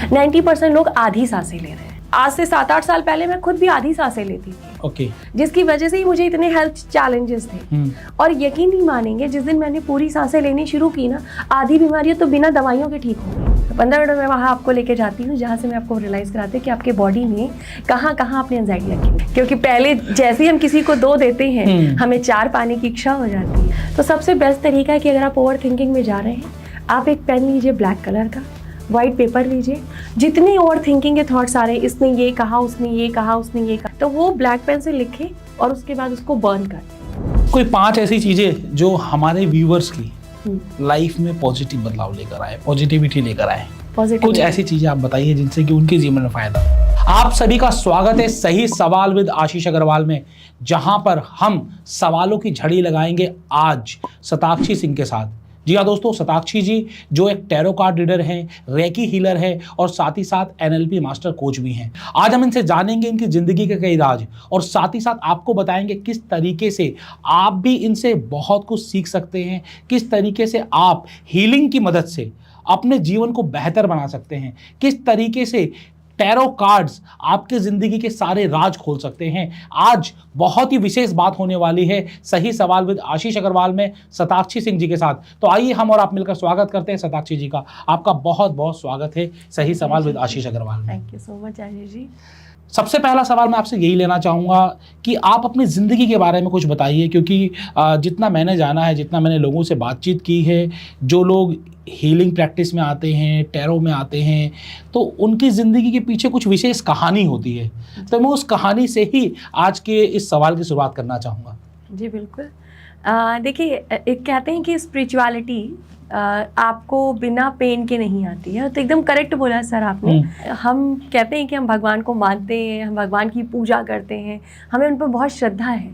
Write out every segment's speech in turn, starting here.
90% लोग आधी सांसें ले रहे हैं। आज से 7-8 साल पहले मैं खुद भी आधी सांसें लेती थी। ओके। जिसकी वजह से ही मुझे इतने हेल्थ चैलेंजेस थे। और यकीन नहीं मानेंगे, जिस दिन मैंने पूरी सांसें लेनी शुरू की ना, आधी बीमारियां तो बिना दवाइयों के ठीक हो गई। 15 मिनट में वहाँ आपको लेके जाती हूँ, जहाँ से मैं आपको रियलाइज़ कराती हूँ कि आपके बॉडी में कहाँ कहाँ आपने एंजाइटी रखी है। क्योंकि पहले जैसे ही हम किसी को 2 देते हैं, हमें 4 पाने की इच्छा हो जाती है। तो सबसे बेस्ट तरीका है कि अगर आप ओवर थिंकिंग में जा रहे हैं, आप एक पेन लीजिए ब्लैक कलर का, वाइट पेपर लीजिए, जितनी ओवर थिंकिंग के थॉट्स आ रहे हैं, इसने ये कहा, उसने ये कहा, उसने ये कहा, तो वो ब्लैक पेन से लिखे और उसके बाद उसको बर्न कर। कोई 5 ऐसी चीजें जो हमारे व्यूअर्स की लाइफ में पॉजिटिव बदलाव लेकर आए, पॉजिटिविटी लेकर आए। कुछ ऐसी चीजें आप बताइए जिनसे कि उनके जीवन में फायदा। आप सभी का स्वागत है सही सवाल विद आशीष अग्रवाल में, जहां पर हम सवालों की झड़ी लगाएंगे आज शताक्षी सिंह के साथ। जी हाँ दोस्तों, शताक्षी जी जो एक टैरो कार्ड रीडर हैं, रेकी हीलर हैं और साथ ही साथ एनएलपी मास्टर कोच भी हैं। आज हम इनसे जानेंगे इनकी जिंदगी के कई राज और साथ ही साथ आपको बताएंगे किस तरीके से आप भी इनसे बहुत कुछ सीख सकते हैं, किस तरीके से आप हीलिंग की मदद से अपने जीवन को बेहतर बना सकते हैं, किस तरीके से टैरो कार्ड्स आपके ज़िंदगी के सारे राज खोल सकते हैं। आज बहुत ही विशेष बात होने वाली है सही सवाल विद आशीष अग्रवाल में शताक्षी सिंह जी के साथ। तो आइए हम और आप मिलकर स्वागत करते हैं शताक्षी जी का। आपका बहुत बहुत स्वागत है सही सवाल विद आशीष अग्रवाल में। Thank you so much Ashish ji. सबसे पहला सवाल मैं आपसे यही लेना चाहूँगा कि आप अपनी ज़िंदगी के बारे में कुछ बताइए, क्योंकि जितना मैंने जाना है, जितना मैंने लोगों से बातचीत की है, जो लोग हीलिंग प्रैक्टिस में आते हैं, टैरो में आते हैं, तो उनकी ज़िंदगी के पीछे कुछ विशेष कहानी होती है। तो मैं उस कहानी से ही आज के इस सवाल की शुरुआत करना चाहूँगा। जी बिल्कुल। देखिए, एक कहते हैं कि स्पिरिचुअलिटी आपको बिना पेन के नहीं आती है। तो एकदम करेक्ट बोला सर आपने। हम कहते हैं कि हम भगवान को मानते हैं, हम भगवान की पूजा करते हैं, हमें उन पर बहुत श्रद्धा है,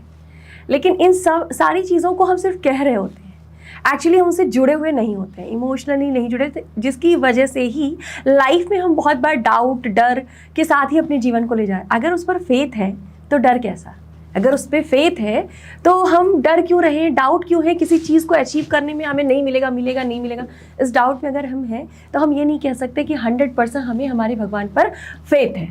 लेकिन इन सब सारी चीज़ों को हम सिर्फ कह रहे होते हैं, एक्चुअली हम उनसे जुड़े हुए नहीं होते हैं, इमोशनली नहीं जुड़े थे, जिसकी वजह से ही लाइफ में हम बहुत बार डाउट, डर के साथ ही अपने जीवन को ले जाए। अगर उस पर फेथ है तो डर कैसा? अगर उस पर फेथ है तो हम डर क्यों रहे, डाउट क्यों है किसी चीज़ को अचीव करने में, हमें नहीं मिलेगा, मिलेगा नहीं मिलेगा, इस डाउट में अगर हम हैं तो हम ये नहीं कह सकते कि 100% हमें हमारे भगवान पर फेथ है।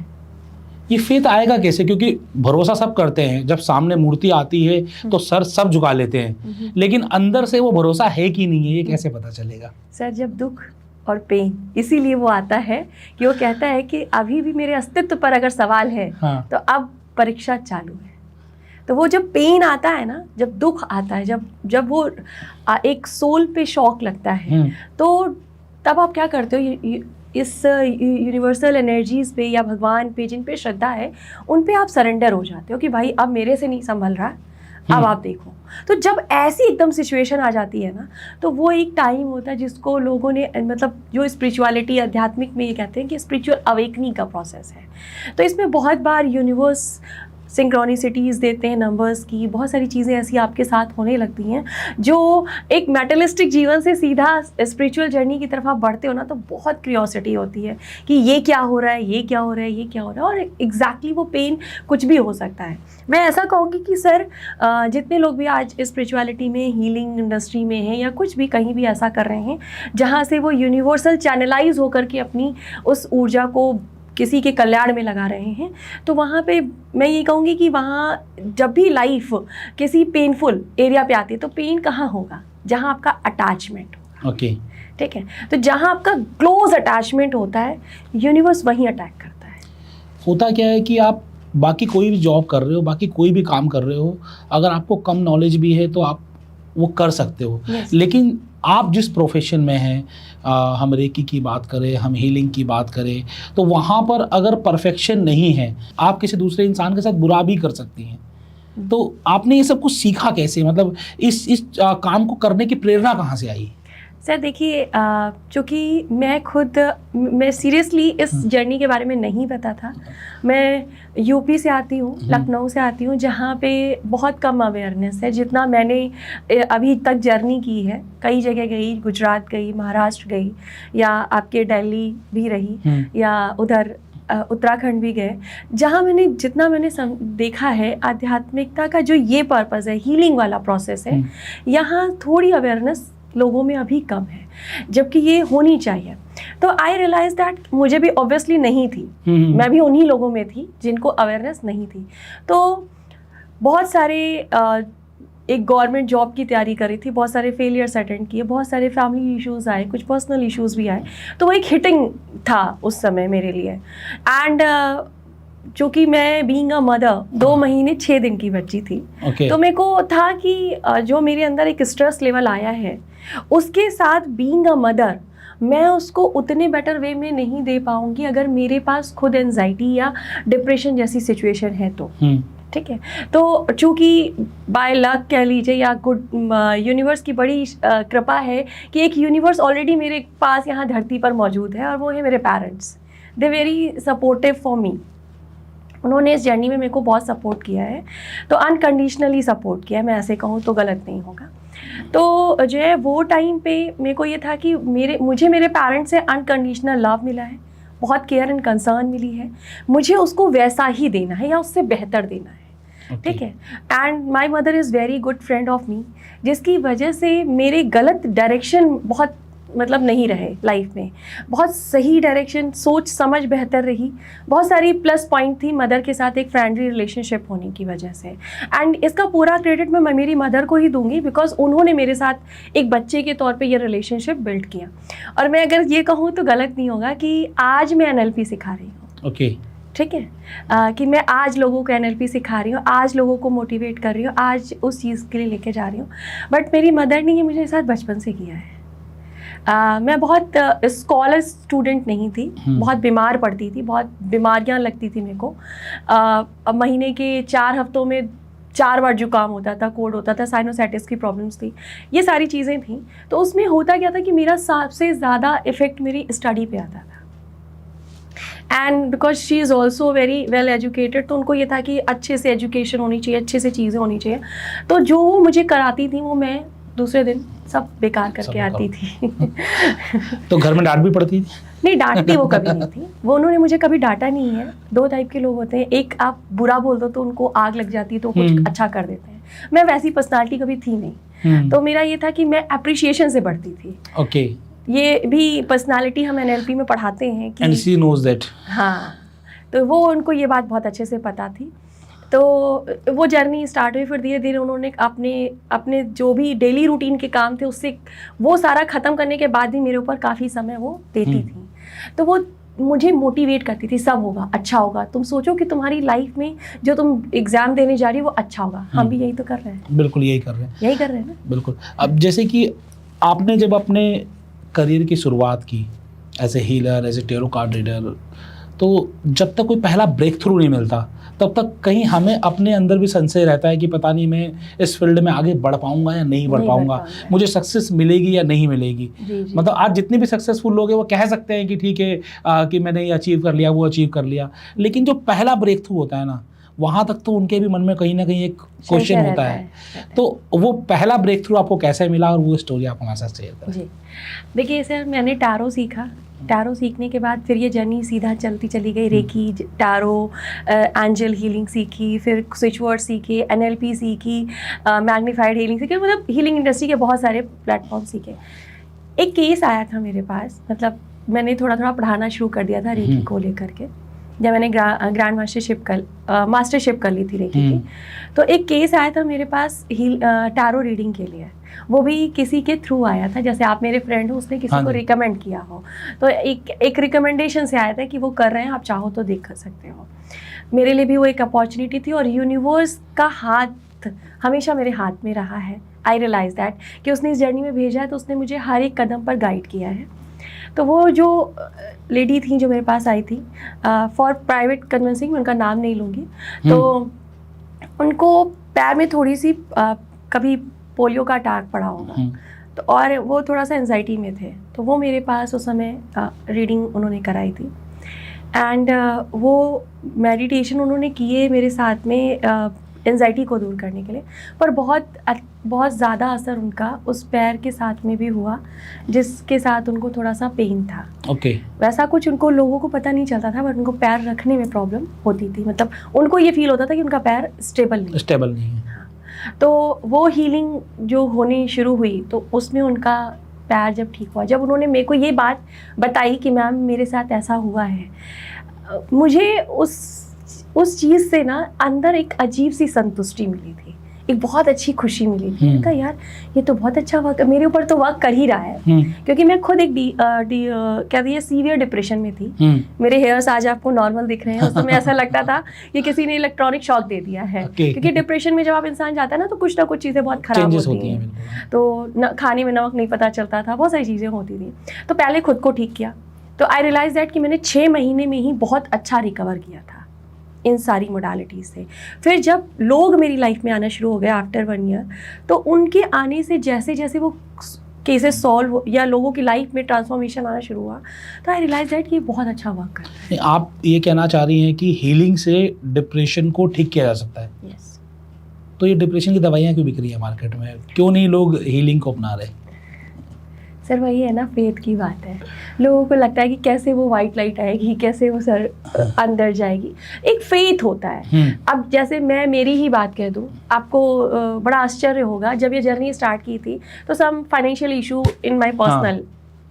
ये फेथ आएगा कैसे? क्योंकि भरोसा सब करते हैं, जब सामने मूर्ति आती है तो सर सब झुका लेते हैं, लेकिन अंदर से वो भरोसा है कि नहीं है, ये कैसे पता चलेगा? सर, जब दुख और पेन, इसीलिए वो आता है कि वो कहता है कि अभी भी मेरे अस्तित्व पर अगर सवाल है, हाँ, तो अब परीक्षा चालू है। तो वो जब पेन आता है ना, जब दुख आता है, जब वो एक सोल पे शॉक लगता है, तो तब आप क्या करते हो? इस यूनिवर्सल एनर्जीज़ पे या भगवान पे जिन पे श्रद्धा है, उन पे आप सरेंडर हो जाते हो कि भाई अब मेरे से नहीं संभल रहा, अब आप देखो। तो जब ऐसी एकदम सिचुएशन आ जाती है ना, तो वो एक टाइम होता है जिसको लोगों ने, मतलब जो स्पिरिचुअलिटी, आध्यात्मिक में ये कहते हैं कि स्पिरिचुअल अवेकनिंग का प्रोसेस है। तो इसमें बहुत बार यूनिवर्स सिंक्रोनिसिटीज़ देते हैं, नंबर्स की, बहुत सारी चीज़ें ऐसी आपके साथ होने लगती हैं जो एक मेटलिस्टिक जीवन से सीधा स्पिरिचुअल जर्नी की तरफ आप बढ़ते हो ना, तो बहुत क्यूरियोसिटी होती है कि ये क्या हो रहा है, ये क्या हो रहा है, ये क्या हो रहा है, और एग्जैक्टली वो पेन कुछ भी हो सकता है। मैं ऐसा कहूँगी कि सर, जितने लोग भी आज स्पिरिचुअलिटी में, हीलिंग इंडस्ट्री में हैं या कुछ भी कहीं भी ऐसा कर रहे हैं जहाँ से वो यूनिवर्सल चैनलाइज होकर के अपनी उस ऊर्जा को किसी के कल्याण में लगा रहे हैं, तो वहाँ पे मैं ये कहूँगी कि वहाँ जब भी लाइफ किसी पेनफुल एरिया पे आती है, तो पेन कहाँ होगा? जहाँ आपका अटैचमेंट होगा। ओके, ठीक है। तो जहाँ आपका क्लोज अटैचमेंट होता है, यूनिवर्स वहीं अटैक करता है। होता क्या है कि आप बाकी कोई भी जॉब कर रहे हो, बाकी कोई भी काम कर रहे हो, अगर आपको कम नॉलेज भी है तो आप वो कर सकते हो, लेकिन आप जिस प्रोफेशन में हैं, हम रेकी की बात करें, हम हीलिंग की बात करें, तो वहाँ पर अगर परफेक्शन नहीं है, आप किसी दूसरे इंसान के साथ बुरा भी कर सकती हैं। तो आपने ये सब कुछ सीखा कैसे? मतलब इस काम को करने की प्रेरणा कहाँ से आई? सर देखिए, चूँकि मैं सीरियसली इस जर्नी के बारे में नहीं पता था। मैं यूपी से आती हूँ, लखनऊ से आती हूँ, जहाँ पे बहुत कम अवेयरनेस है। जितना मैंने अभी तक जर्नी की है, कई जगह गई, गुजरात गई, महाराष्ट्र गई, या आपके दिल्ली भी रही, या उधर उत्तराखंड भी गए, जहाँ जितना मैंने देखा है आध्यात्मिकता का जो ये पर्पज़ है, हीलिंग वाला प्रोसेस है, यहाँ थोड़ी अवेयरनेस लोगों में अभी कम है, जबकि ये होनी चाहिए। तो आई रियलाइज दैट मुझे भी ऑब्वियसली नहीं थी, मैं भी उन्हीं लोगों में थी जिनको अवेयरनेस नहीं थी। तो बहुत सारे एक गवर्नमेंट जॉब की तैयारी करी थी, बहुत सारे फेलियर्स अटेंड किए, बहुत सारे फैमिली इश्यूज़ आए, कुछ पर्सनल इश्यूज़ भी आए। तो वो एक हिटिंग था उस समय मेरे लिए। एंड चूँकि मैं बीइंग अ मदर 2 महीने 6 दिन की बच्ची थी, तो मेरे को था कि जो मेरे अंदर एक स्ट्रेस लेवल आया है, उसके साथ बीइंग अ मदर मैं उसको उतने बेटर वे में नहीं दे पाऊँगी अगर मेरे पास खुद एंजाइटी या डिप्रेशन जैसी सिचुएशन है तो। ठीक है, तो चूँकि बाय लक कह लीजिए या गुड यूनिवर्स की बड़ी कृपा है कि एक यूनिवर्स ऑलरेडी मेरे पास यहाँ धरती पर मौजूद है, और वो है मेरे parents. They very supportive for me. उन्होंने इस जर्नी में मेरे को बहुत सपोर्ट किया है, तो अनकंडीशनली सपोर्ट किया है, मैं ऐसे कहूँ तो गलत नहीं होगा। तो जो है वो टाइम पे मेरे को ये था कि मुझे मेरे पेरेंट्स से अनकंडीशनल लव मिला है, बहुत केयर एंड कंसर्न मिली है, मुझे उसको वैसा ही देना है या उससे बेहतर देना है। ठीक है, and my mother is very good friend of me, जिसकी वजह से मेरे गलत डायरेक्शन बहुत मतलब नहीं रहे लाइफ में, बहुत सही डायरेक्शन, सोच समझ बेहतर रही। बहुत सारी प्लस पॉइंट थी मदर के साथ एक फ्रेंडली रिलेशनशिप होने की वजह से। एंड इसका पूरा क्रेडिट मैं मेरी मदर को ही दूंगी, बिकॉज उन्होंने मेरे साथ एक बच्चे के तौर पे ये रिलेशनशिप बिल्ड किया। और मैं अगर ये कहूँ तो गलत नहीं होगा कि आज मैं NLP सिखा रही हूँ। ओके, ठीक है, कि मैं आज लोगों को NLP सिखा रही हूँ, आज लोगों को मोटिवेट कर रही हूँ, आज उस चीज़ के लिए लेके जा रही हूँ। बट मेरी मदर ने ये मुझे साथ बचपन से किया है। मैं बहुत स्कॉलर स्टूडेंट नहीं थी, बहुत बीमार पड़ती थी, बहुत बीमारियां लगती थी मेरे को। महीने के 4 हफ्तों में 4 बार जुकाम होता था, कोल्ड होता था, साइनोसाइटिस की प्रॉब्लम्स थी, ये सारी चीज़ें थी। तो उसमें होता क्या था कि मेरा सबसे ज़्यादा इफ़ेक्ट मेरी स्टडी पे आता था। And because she is also very well educated, तो उनको ये था कि अच्छे से एजुकेशन होनी चाहिए, अच्छे से चीज़ें होनी चाहिए। तो जो वो मुझे कराती थी वो मैं दूसरे दिन सब बेकार करके आती थी। तो घर में डांट भी पड़ती थी? नहीं, डांटती वो कभी नहीं थी, वो उन्होंने मुझे कभी डांटा नहीं है। 2 टाइप के लोग होते हैं, एक आप बुरा बोल दो तो उनको आग लग जाती है तो कुछ अच्छा कर देते हैं। मैं वैसी पर्सनालिटी कभी थी नहीं। तो मेरा ये था कि मैं अप्रिशिएशन से बढ़ती थी। ओके, ये भी पर्सनालिटी हम NLP में पढ़ाते हैं कि and she knows that। हाँ, तो वो उनको ये बात बहुत अच्छे से पता थी। तो वो जर्नी स्टार्ट हुई, फिर धीरे धीरे उन्होंने अपने जो भी डेली रूटीन के काम थे उससे वो सारा ख़त्म करने के बाद भी मेरे ऊपर काफ़ी समय वो देती थी। तो वो मुझे मोटिवेट करती थी, सब होगा, अच्छा होगा, तुम सोचो कि तुम्हारी लाइफ में जो तुम एग्ज़ाम देने जा रही हो वो अच्छा होगा। हम भी यही तो कर रहे हैं। बिल्कुल यही कर रहे हैं ना। बिल्कुल। अब जैसे कि आपने जब अपने करियर की शुरुआत की as a healer, as a tarot card reader, तो जब तक कोई पहला ब्रेक थ्रू नहीं मिलता तब तक कहीं हमें अपने अंदर भी संशय रहता है कि पता नहीं मैं इस फील्ड में आगे बढ़ पाऊंगा या नहीं बढ़ पाऊंगा, मुझे सक्सेस मिलेगी या नहीं मिलेगी। मतलब आज जितने भी सक्सेसफुल लोग हैं वो कह सकते हैं कि ठीक है कि मैंने ये अचीव कर लिया, वो अचीव कर लिया, लेकिन जो पहला ब्रेक थ्रू होता है ना, वहाँ तक तो उनके भी मन में कहीं ना कहीं एक क्वेश्चन होता है। तो वो पहला ब्रेक थ्रू आपको कैसे मिला और वो स्टोरी आप हमारे साथ शेयर करें। देखिए सर, मैंने टैरो सीखा। टैरो सीखने के बाद फिर ये जर्नी सीधा चलती चली गई। रेकी, टैरो, एंजल हीलिंग सीखी, फिर स्विच वर्ड सीखे, NLP सीखी, मैग्नीफाइड हीलिंग सीखी, मतलब हीलिंग इंडस्ट्री के बहुत सारे प्लेटफॉर्म सीखे। एक केस आया था मेरे पास, मतलब मैंने थोड़ा थोड़ा पढ़ाना शुरू कर दिया था रेकी को लेकर के, जब मैंने ग्रैंड मास्टरशिप कर ली थी रेकी की। तो एक केस आया था मेरे पास टैरो रीडिंग के लिए, वो भी किसी के थ्रू आया था। जैसे आप मेरे फ्रेंड हो, उसने किसी को रिकमेंड किया हो, तो एक रिकमेंडेशन से आया था कि वो कर रहे हैं, आप चाहो तो देख सकते हो। मेरे लिए भी वो एक अपॉर्चुनिटी थी, और यूनिवर्स का हाथ हमेशा मेरे हाथ में रहा है। आई रियलाइज दैट कि उसने इस जर्नी में भेजा है, तो उसने मुझे हर एक कदम पर गाइड किया है। तो वो जो लेडी थी जो मेरे पास आई थी, फॉर प्राइवेट कन्विंसिंग, मैं उनका नाम नहीं लूँगी, तो उनको पैर में थोड़ी सी कभी पोलियो का अटैक पड़ा होगा, तो और वो थोड़ा सा एंजाइटी में थे। तो वो मेरे पास उस समय रीडिंग उन्होंने कराई थी, एंड वो मेडिटेशन उन्होंने किए मेरे साथ में एंजाइटी को दूर करने के लिए, पर बहुत ज़्यादा असर उनका उस पैर के साथ में भी हुआ, जिसके साथ उनको थोड़ा सा पेन था। ओके। वैसा कुछ उनको लोगों को पता नहीं चलता था, बट उनको पैर रखने में प्रॉब्लम होती थी। मतलब उनको ये फील होता था कि उनका पैर स्टेबल नहीं है। हाँ। तो वो हीलिंग जो होनी शुरू हुई तो उसमें उनका पैर जब ठीक हुआ, जब उन्होंने मेरे को ये बात बताई कि मैम मेरे साथ ऐसा हुआ है, मुझे उस चीज़ से ना अंदर एक अजीब सी संतुष्टि मिली थी, एक बहुत अच्छी खुशी मिली थी। मैंने कहा यार ये तो बहुत अच्छा वर्क मेरे ऊपर तो वर्क कर ही रहा है, क्योंकि मैं खुद एक क्या दिए सीवियर डिप्रेशन में थी। मेरे हेयर्स आज आपको नॉर्मल दिख रहे हैं, उस समय ऐसा लगता था कि किसी ने इलेक्ट्रॉनिक शॉक दे दिया है। क्योंकि डिप्रेशन में जब आप इंसान जाता है ना तो कुछ ना कुछ चीज़ें बहुत खराब होती हैं। तो खाने में नमक नहीं पता चलता था, बहुत सारी चीज़ें होती थी। तो पहले खुद को ठीक किया, तो आई रियलाइज दैट कि मैंने 6 महीने में ही बहुत अच्छा रिकवर किया था इन सारी मोडालिटीज़ से। फिर जब लोग मेरी लाइफ में आना शुरू हो गए आफ्टर 1 ईयर, तो उनके आने से जैसे जैसे वो केसेस सॉल्व या लोगों की लाइफ में ट्रांसफॉर्मेशन आना शुरू हुआ, तो आई रियलाइज दैट कि ये बहुत अच्छा वर्क कर रहा है। आप ये कहना चाह रही हैं कि हीलिंग से डिप्रेशन को ठीक किया जा सकता है? यस। तो ये डिप्रेशन की दवाइयाँ क्यों बिक रही है मार्केट में, क्यों नहीं लोग हीलिंग को अपना रहे? सर वही है ना, फेथ की बात है। लोगों को लगता है कि कैसे वो वाइट लाइट आएगी, कैसे वो सर अंदर जाएगी, एक फेथ होता है। अब जैसे मैं मेरी ही बात कह दूँ, आपको बड़ा आश्चर्य होगा, जब ये जर्नी स्टार्ट की थी तो some financial issue in my personal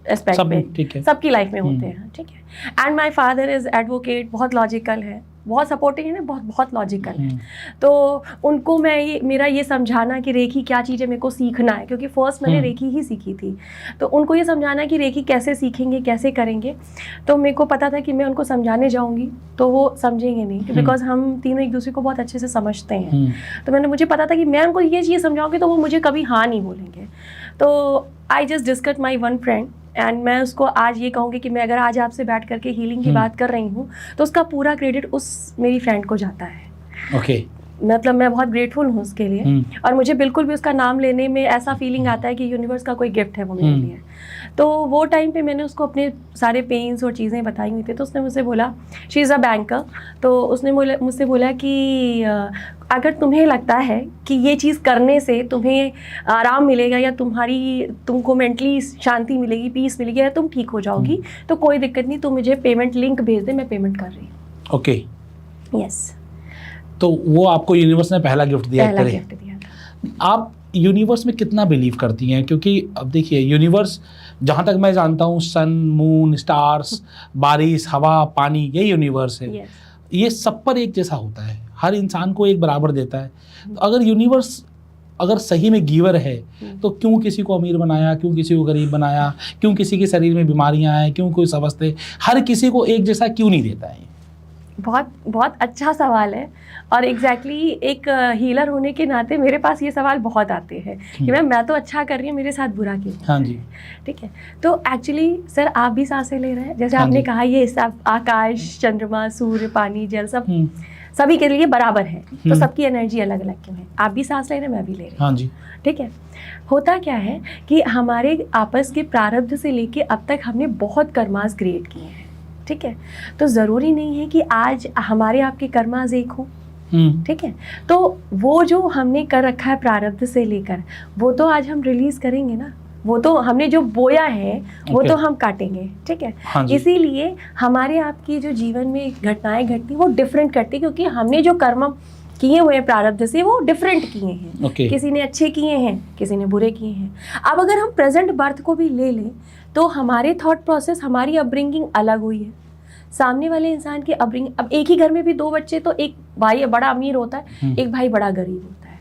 aspect में सबकी लाइफ में होते हैं, ठीक है। And my father is advocate, बहुत लॉजिकल है, बहुत सपोर्टिंग है ना, बहुत लॉजिकल है। तो उनको मैं मेरा ये समझाना कि रेखी क्या चीज़ है, मेरे को सीखना है, क्योंकि फर्स्ट मैंने रेखी ही सीखी थी। तो उनको ये समझाना कि रेखी कैसे सीखेंगे, कैसे करेंगे। तो मेरे को पता था कि मैं उनको समझाने जाऊँगी तो वो समझेंगे नहीं, बिकॉज हम तीनों एक दूसरे को बहुत अच्छे से समझते हैं। तो मुझे पता था कि मैं उनको ये चीज़ समझाऊँगी तो वो मुझे कभी हाँ नहीं बोलेंगे। तो I just discuss my one friend and मैं उसको आज ये कहूँगी कि मैं अगर आज आपसे बैठ करके हीलिंग की बात कर रही हूँ तो उसका पूरा क्रेडिट उस मेरी फ्रेंड को जाता है। ओके। मतलब मैं बहुत ग्रेटफुल हूँ उसके लिए, और मुझे बिल्कुल भी उसका नाम लेने में ऐसा फीलिंग आता है कि यूनिवर्स का कोई गिफ्ट है वो मेरे लिए। तो वो टाइम पे मैंने उसको अपने सारे पेन्स और चीज़ें बताई हुई थी, तो उसने मुझसे बोला, शी इज़ अ बैंकर, तो उसने मुझसे बोला कि अगर तुम्हें लगता है कि ये चीज़ करने से तुम्हें आराम मिलेगा या तुमको मेंटली शांति मिलेगी, पीस मिलेगी, या तुम ठीक हो जाओगी, तो कोई दिक्कत नहीं, तुम मुझे पेमेंट लिंक भेज दे, मैं पेमेंट कर रही हूँ। ओके। यस। तो वो आपको यूनिवर्स ने पहला गिफ्ट दिया था। आप यूनिवर्स में कितना बिलीव करती हैं? क्योंकि अब देखिए यूनिवर्स, जहाँ तक मैं जानता हूँ, सन, मून, स्टार्स, बारिश, हवा, पानी, ये यूनिवर्स है। ये सब पर एक जैसा होता है, हर इंसान को एक बराबर देता है। तो अगर यूनिवर्स अगर सही में गिवर है तो क्यों किसी को अमीर बनाया, क्यों किसी को गरीब बनाया, क्यों किसी के शरीर में बीमारियां हैं, क्यों कोई समझते, हर किसी को एक जैसा क्यों नहीं देता है? बहुत बहुत अच्छा सवाल है, और एग्जैक्टली एक हीलर होने के नाते मेरे पास ये सवाल बहुत आते हैं कि मैं तो अच्छा कर रही हूँ, मेरे साथ बुरा क्यों? हाँ जी। ठीक है। तो एक्चुअली सर आप भी सांसें ले रहे हैं, जैसे आपने कहा ये सब आकाश, चंद्रमा, सूर्य, पानी, जल सब सभी के लिए बराबर है, तो सबकी एनर्जी अलग अलग क्यों है? आप भी सांस ले रहे हैं, मैं भी ले रही हूँ। हाँ जी। ठीक है। होता क्या है कि हमारे आपस के प्रारब्ध से लेके अब तक हमने बहुत कर्मास क्रिएट किए हैं, ठीक है। तो ज़रूरी नहीं है कि आज हमारे आपके कर्मास एक हो, ठीक है। तो वो जो हमने कर रखा है प्रारब्ध से लेकर, वो तो आज हम रिलीज करेंगे ना, वो तो हमने जो बोया है वो तो हम काटेंगे, ठीक है। हाँ, इसीलिए हमारे आपकी जो जीवन में घटनाएं घटती वो डिफरेंट करती, क्योंकि हमने जो कर्म किए हुए हैं प्रारब्ध से वो डिफरेंट किए हैं। किसी ने अच्छे किए हैं, किसी ने बुरे किए हैं। अब अगर हम प्रेजेंट बर्थ को भी ले लें तो हमारे थॉट प्रोसेस, हमारी अपब्रिंगिंग अलग हुई है, सामने वाले इंसान की अपब्रिंगिंग। अब एक ही घर में भी 2 बच्चे, तो एक भाई बड़ा अमीर होता है, एक भाई बड़ा गरीब होता है।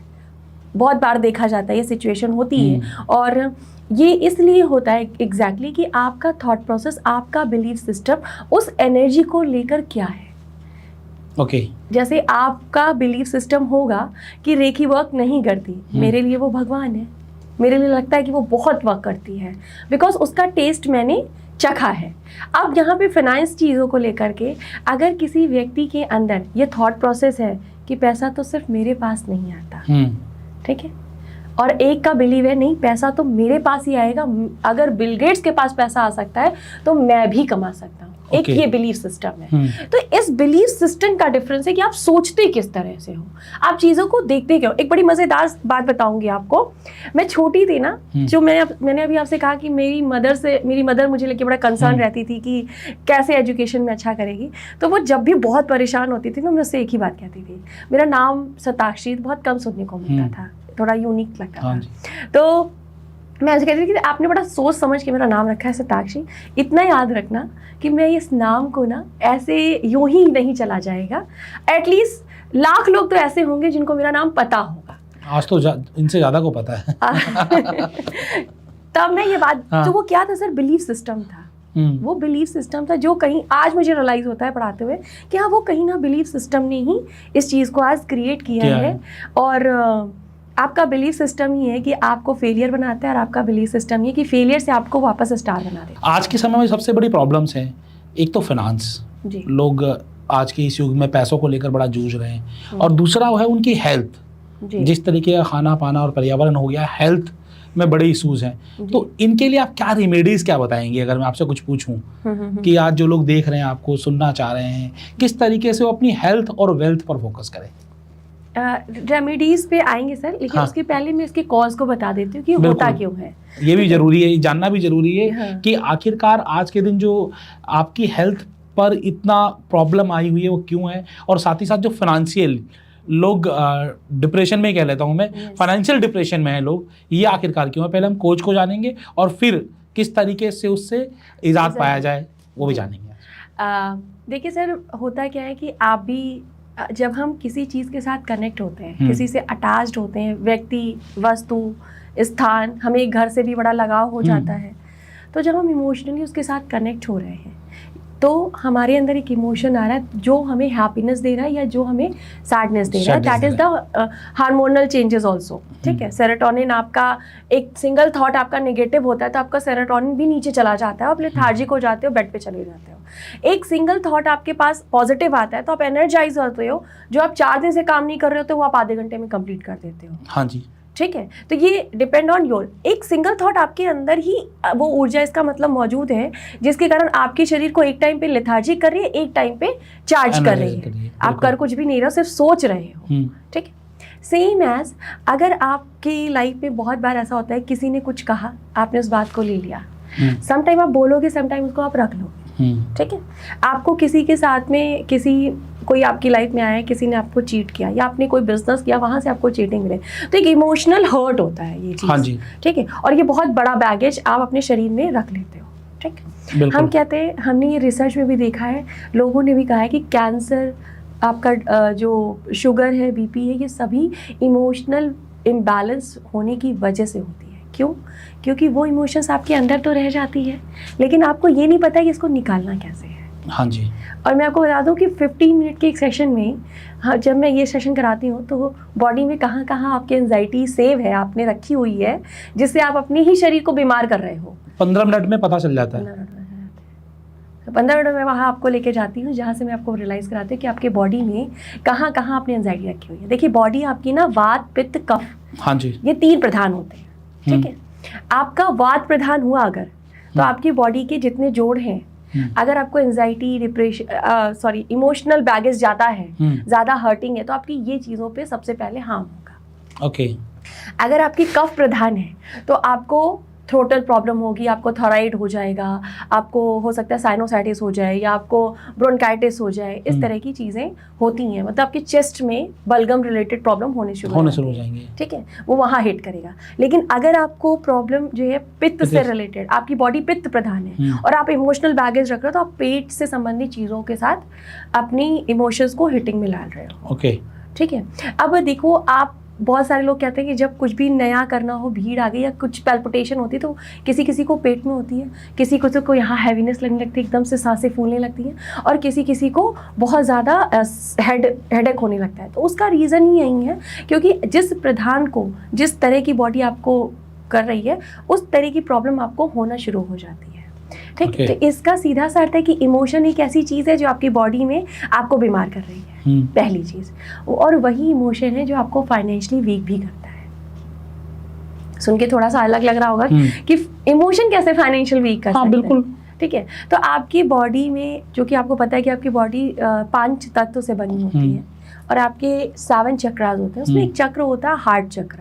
बहुत बार देखा जाता है, ये सिचुएशन होती है। और ये इसलिए होता है एग्जैक्टली कि आपका थॉट प्रोसेस, आपका बिलीफ सिस्टम उस एनर्जी को लेकर क्या है। जैसे आपका बिलीफ सिस्टम होगा कि रेखी वर्क नहीं करती, मेरे लिए वो भगवान है, मेरे लिए लगता है कि वो बहुत वर्क करती है, बिकॉज उसका टेस्ट मैंने चखा है। अब यहाँ पे फाइनेंस चीज़ों को लेकर के अगर किसी व्यक्ति के अंदर ये थॉट प्रोसेस है कि पैसा तो सिर्फ मेरे पास नहीं आता, ठीक है, और एक का बिलीव है नहीं पैसा तो मेरे पास ही आएगा, अगर बिल गेट्स के पास पैसा आ सकता है तो मैं भी कमा सकता हूँ, एक ये बिलीफ सिस्टम है। तो इस बिलीफ सिस्टम का डिफरेंस है कि आप सोचते किस तरह से हो, आप चीज़ों को देखते क्यों। एक बड़ी मज़ेदार बात बताऊंगी आपको। मैं छोटी थी ना, जो मैंने अभी आपसे कहा कि मेरी मदर मुझे लेके बड़ा कंसर्न रहती थी कि कैसे एजुकेशन में अच्छा करेगी। तो वो जब भी बहुत परेशान होती थी ना, मैं उससे एक ही बात कहती थी, मेरा नाम शताक्षी बहुत कम सुनने को मिलता था, थोड़ा यूनिक लगता हाँ था। तो मैं ऐसे कहती थी कि आपने बड़ा सोच समझ के मेरा नाम रखा है सताक्षी, इतना याद रखना कि मैं इस नाम को ना ऐसे यूं ही नहीं चला जाएगा, एटलीस्ट लाख लोग तो ऐसे होंगे जिनको मेरा नाम पता होगा। आज तो इनसे ज़्यादा को पता है। तब मैं ये बात, तो वो क्या था सर, बिलीफ सिस्टम था। वो बिलीफ सिस्टम था जो कहीं आज मुझे रियलाइज होता है पढ़ाते हुए कि हाँ, वो कहीं ना बिलीफ सिस्टम ने ही इस चीज़ को आज क्रिएट किया है। और आपका बिलीफ सिस्टम ही है कि आपको फेलियर बनाता है, और आपका बिलीफ सिस्टम ही है कि फेलियर से आपको वापस स्टार बना दे। आज के समय में सबसे बड़ी प्रॉब्लम्स हैं, एक तो फाइनेंस, लोग आज के इस युग में पैसों को लेकर बड़ा जूझ रहे हैं, और दूसरा वो है उनकी हेल्थ। जिस तरीके का खाना पाना और पर्यावरण हो गया, हेल्थ में बड़े इशूज हैं। तो इनके लिए आप क्या रेमेडीज क्या बताएंगे, अगर मैं आपसे कुछ पूछूं कि आज जो लोग देख रहे हैं, आपको सुनना चाह रहे हैं, किस तरीके से वो अपनी हेल्थ और वेल्थ पर फोकस करें? रेमेडीज पे आएंगे सर, लेकिन उसके पहले मैं इसके कॉज को बता देती हूँ कि होता क्यों है। ये भी जरूरी है, जानना भी जरूरी है कि आखिरकार आज के दिन जो आपकी हेल्थ पर इतना प्रॉब्लम आई हुई है वो क्यों है, और साथ ही साथ जो फाइनेंशियल लोग डिप्रेशन में, कह लेता हूँ मैं, फाइनेंशियल डिप्रेशन में है लोग, ये आखिरकार क्यों है। पहले हम कोच को जानेंगे और फिर किस तरीके से उससे इजाद पाया जाए वो भी जानेंगे। देखिए सर, होता क्या है कि आप भी जब हम किसी चीज़ के साथ कनेक्ट होते हैं, किसी से अटैच्ड होते हैं, व्यक्ति, वस्तु, स्थान, हमें एक घर से भी बड़ा लगाव हो जाता है। तो जब हम इमोशनली उसके साथ कनेक्ट हो रहे हैं तो हमारे अंदर एक इमोशन आ रहा है जो हमें हैप्पीनेस दे रहा है या जो हमें सैडनेस दे रहा है। That is the hormonal changes also. ठीक है, सेरोटोनिन, आपका एक सिंगल थॉट आपका नेगेटिव होता है तो आपका सेरोटोनिन भी नीचे चला जाता है, आप लेथार्जिक हो जाते हो, बेड पे चले जाते हो। एक सिंगल थॉट आपके पास पॉजिटिव आता है तो आप एनर्जाइज होते हो, जो आप 4 दिन से काम नहीं कर रहे होते वो आप आधे घंटे में कंप्लीट कर देते हो। हाँ जी, ठीक है, तो ये डिपेंड ऑन योर, एक सिंगल थॉट आपके अंदर ही वो ऊर्जा, इसका मतलब मौजूद है, जिसके कारण आपके शरीर को एक टाइम पे लेथार्जिक कर रही है, एक टाइम पे चार्ज कर रही है। आप कर कुछ भी नहीं रहे हो, सिर्फ सोच रहे हो। ठीक है, सेम एज अगर आपकी लाइफ में बहुत बार ऐसा होता है, किसी ने कुछ कहा, आपने उस बात को ले लिया, समटाइम आप बोलोगे, समटाइम उसको आप रख लो। ठीक है, आपको किसी के साथ में कोई आपकी लाइफ में आया है, किसी ने आपको चीट किया या आपने कोई बिजनेस किया, वहां से आपको चीटिंग मिले, तो एक इमोशनल हर्ट होता है ये चीज। हाँ जी, ठीक है, और ये बहुत बड़ा बैगेज आप अपने शरीर में रख लेते हो। ठीक, हम कहते हैं, हमने ये रिसर्च में भी देखा है, लोगों ने भी कहा है कि कैंसर, आपका जो शुगर है, बीपी है, ये सभी इमोशनल इम्बैलेंस होने की वजह से होती है। क्यों? क्योंकि वो इमोशंस आपके अंदर तो रह जाती है, लेकिन आपको ये नहीं पता कि इसको निकालना कैसे है। हाँ जी, और मैं आपको बता दूं कि 15 मिनट के एक सेशन में, हाँ, जब मैं ये सेशन कराती हूँ तो बॉडी में कहाँ कहाँ आपकी एंजाइटी सेव है, आपने रखी हुई है, जिससे आप अपने ही शरीर को बीमार कर रहे हो। 15 मिनट में पता चल जाता है। 15 मिनट में वहाँ आपको लेके जाती हूँ, जहाँ से मैं आपको रियलाइज़ कराती हूँ कि आपके बॉडी में कहाँ कहाँ आपने एंजाइटी रखी हुई है। देखिए, बॉडी आपकी ना वात, पित्त, कफ, हाँ जी, ये 3 प्रधान होते हैं। ठीक है, आपका वात प्रधान हुआ अगर, तो आपकी बॉडी के जितने जोड़ हैं, अगर आपको एंजाइटी, डिप्रेशन, इमोशनल बैगेज ज़्यादा है, ज़्यादा हर्टिंग है, तो आपकी ये चीज़ों पे सबसे पहले हार्म होगा। ओके, अगर आपकी कफ प्रधान है तो आपको थ्रोटल प्रॉब्लम होगी, आपको थायराइड हो जाएगा, आपको हो सकता है साइनोसाइटिस हो जाए, या आपको ब्रोंकाइटिस हो जाए, इस तरह की चीज़ें होती हैं। मतलब आपके चेस्ट में बलगम रिलेटेड प्रॉब्लम होने शुरू हो जाएंगे। ठीक है, वो वहाँ हिट करेगा। लेकिन अगर आपको प्रॉब्लम जो है पित्त से रिलेटेड, आपकी बॉडी पित्त प्रधान है और आप इमोशनल बैगेज रख रहे हो, तो आप पेट से संबंधित चीज़ों के साथ अपनी इमोशंस को हिटिंग में डाल रहे हो। ओके, ठीक है, अब देखो, आप बहुत सारे लोग कहते हैं कि जब कुछ भी नया करना हो, भीड़ आ गई या कुछ पैल्पिटेशन होती है, तो किसी किसी को पेट में होती है, किसी को यहाँ हैवीनेस लगने लगती है, एकदम से सांसें फूलने लगती हैं, और किसी किसी को बहुत ज़्यादा हेडेक होने लगता है। तो उसका रीज़न ही यही है, क्योंकि जिस प्रधान को, जिस तरह की बॉडी आपको कर रही है, उस तरह की प्रॉब्लम आपको होना शुरू हो जाती है। ठीक है, तो इसका सीधा सा अर्थ है कि इमोशन एक ऐसी चीज़ है जो आपकी बॉडी में आपको बीमार कर रही है, पहली चीज़। और वही इमोशन है जो आपको फाइनेंशियली वीक भी करता है। सुन के थोड़ा सा अलग लग रहा होगा कि इमोशन कैसे फाइनेंशियल वीक कर सकता है। बिल्कुल, ठीक है, तो आपकी बॉडी में, जो कि आपको पता है कि आपकी बॉडी 5 तत्वों से बनी होती है, और आपके 7 चक्रास होते हैं, उसमें एक चक्र होता है हार्ट चक्र।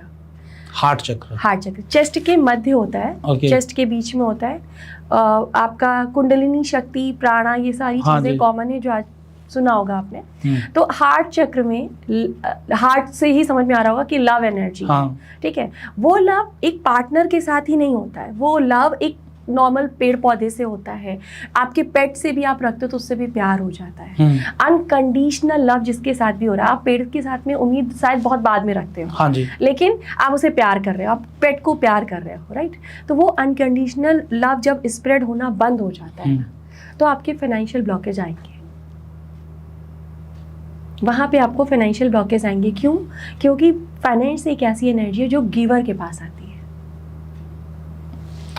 हार्ट चक्र चेस्ट के मध्य होता है, चेस्ट के बीच में होता है। आपका कुंडलिनी शक्ति, प्राणा, ये सारी चीज़ें कॉमन है जो आज सुना होगा आपने। तो हार्ट चक्र में, हार्ट से ही समझ में आ रहा होगा कि लव एनर्जी, हाँ। ठीक है। वो लव एक पार्टनर के साथ ही नहीं होता है, वो लव एक नॉर्मल पेड़ पौधे से होता है, आपके पेट से भी आप रखते हो तो उससे भी प्यार हो जाता है। अनकंडीशनल लव जिसके साथ भी हो रहा है, आप पेड़ के साथ में उम्मीद शायद बहुत बाद में रखते हो, हाँ जी, लेकिन आप उसे प्यार कर रहे हो, आप पेट को प्यार कर रहे हो, राइट। तो वो अनकंडीशनल लव जब स्प्रेड होना बंद हो जाता है ना, तो आपके फाइनेंशियल ब्लॉकेज आएंगे, वहाँ पे आपको फाइनेंशियल ब्लॉकेज आएंगे। क्यों? क्योंकि फाइनेंस एक ऐसी एनर्जी है जो गिवर के पास आती है।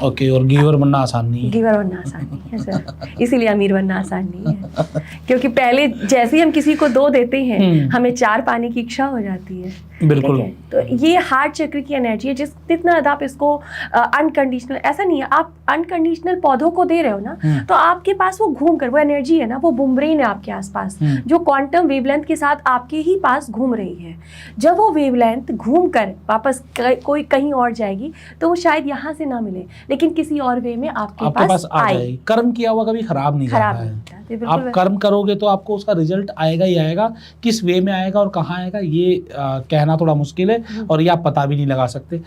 ओके, और गिवर बनना आसान नहीं है। गिवर बनना आसान नहीं है सर, इसीलिए अमीर बनना आसान नहीं है, क्योंकि पहले जैसे ही हम किसी को दो देते हैं हमें 4 पाने की इच्छा हो जाती है। बिल्कुल। ठीक है, तो ये हार्ट चक्र की एनर्जी है, जितना ज़्यादा आप इसको अनकंडीशनल, ऐसा नहीं है आप अनकंडीशनल पौधों को दे रहे हो ना, तो आपके पास वो घूम कर, वो एनर्जी है ना, वो बुमरेन है आपके आसपास, जो क्वांटम वेवलेंथ के साथ आपके ही पास घूम रही है। जब वो वेवलेंथ घूम कर वापस कोई कहीं और जाएगी, तो वो शायद यहाँ से ना मिले, लेकिन किसी और वे में आपके पास आ जाएगी। कर्म किया हुआ कभी खराब नहीं जाता है। आप कर्म करोगे तो आपको उसका रिजल्ट आएगा ही आएगा। किस वे में आएगा और कहाँ आएगा ये कहना थोड़ा मुश्किल है, और ये आप पता भी नहीं लगा सकते।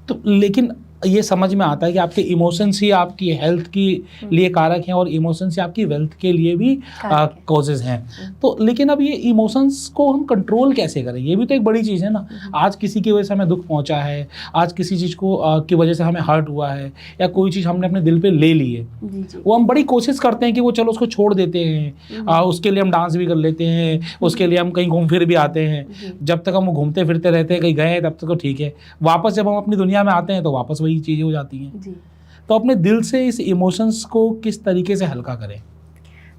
तो लेकिन ये समझ में आता है कि आपके इमोशंस ही आपकी हेल्थ के लिए कारक हैं, और इमोशंस ही आपकी वेल्थ के लिए भी कॉजेज हैं। तो लेकिन अब ये इमोशंस को हम कंट्रोल कैसे करें, ये भी तो एक बड़ी चीज़ है ना। आज किसी की वजह से हमें दुख पहुंचा है, आज किसी चीज़ को की वजह से हमें हर्ट हुआ है, या कोई चीज़ हमने अपने दिल पे ले ली है, वो हम बड़ी कोशिश करते हैं कि वो चलो उसको छोड़ देते हैं, उसके लिए हम डांस भी कर लेते हैं, उसके लिए हम कहीं घूम फिर भी आते हैं। जब तक हम घूमते फिरते रहते हैं, कहीं गए हैं, तब तक तो ठीक है। वापस जब हम अपनी दुनिया में आते हैं तो वापस वही चीज़ें हो जाती हैं जी। तो अपने दिल से इस इमोशंस को किस तरीके से हल्का करें?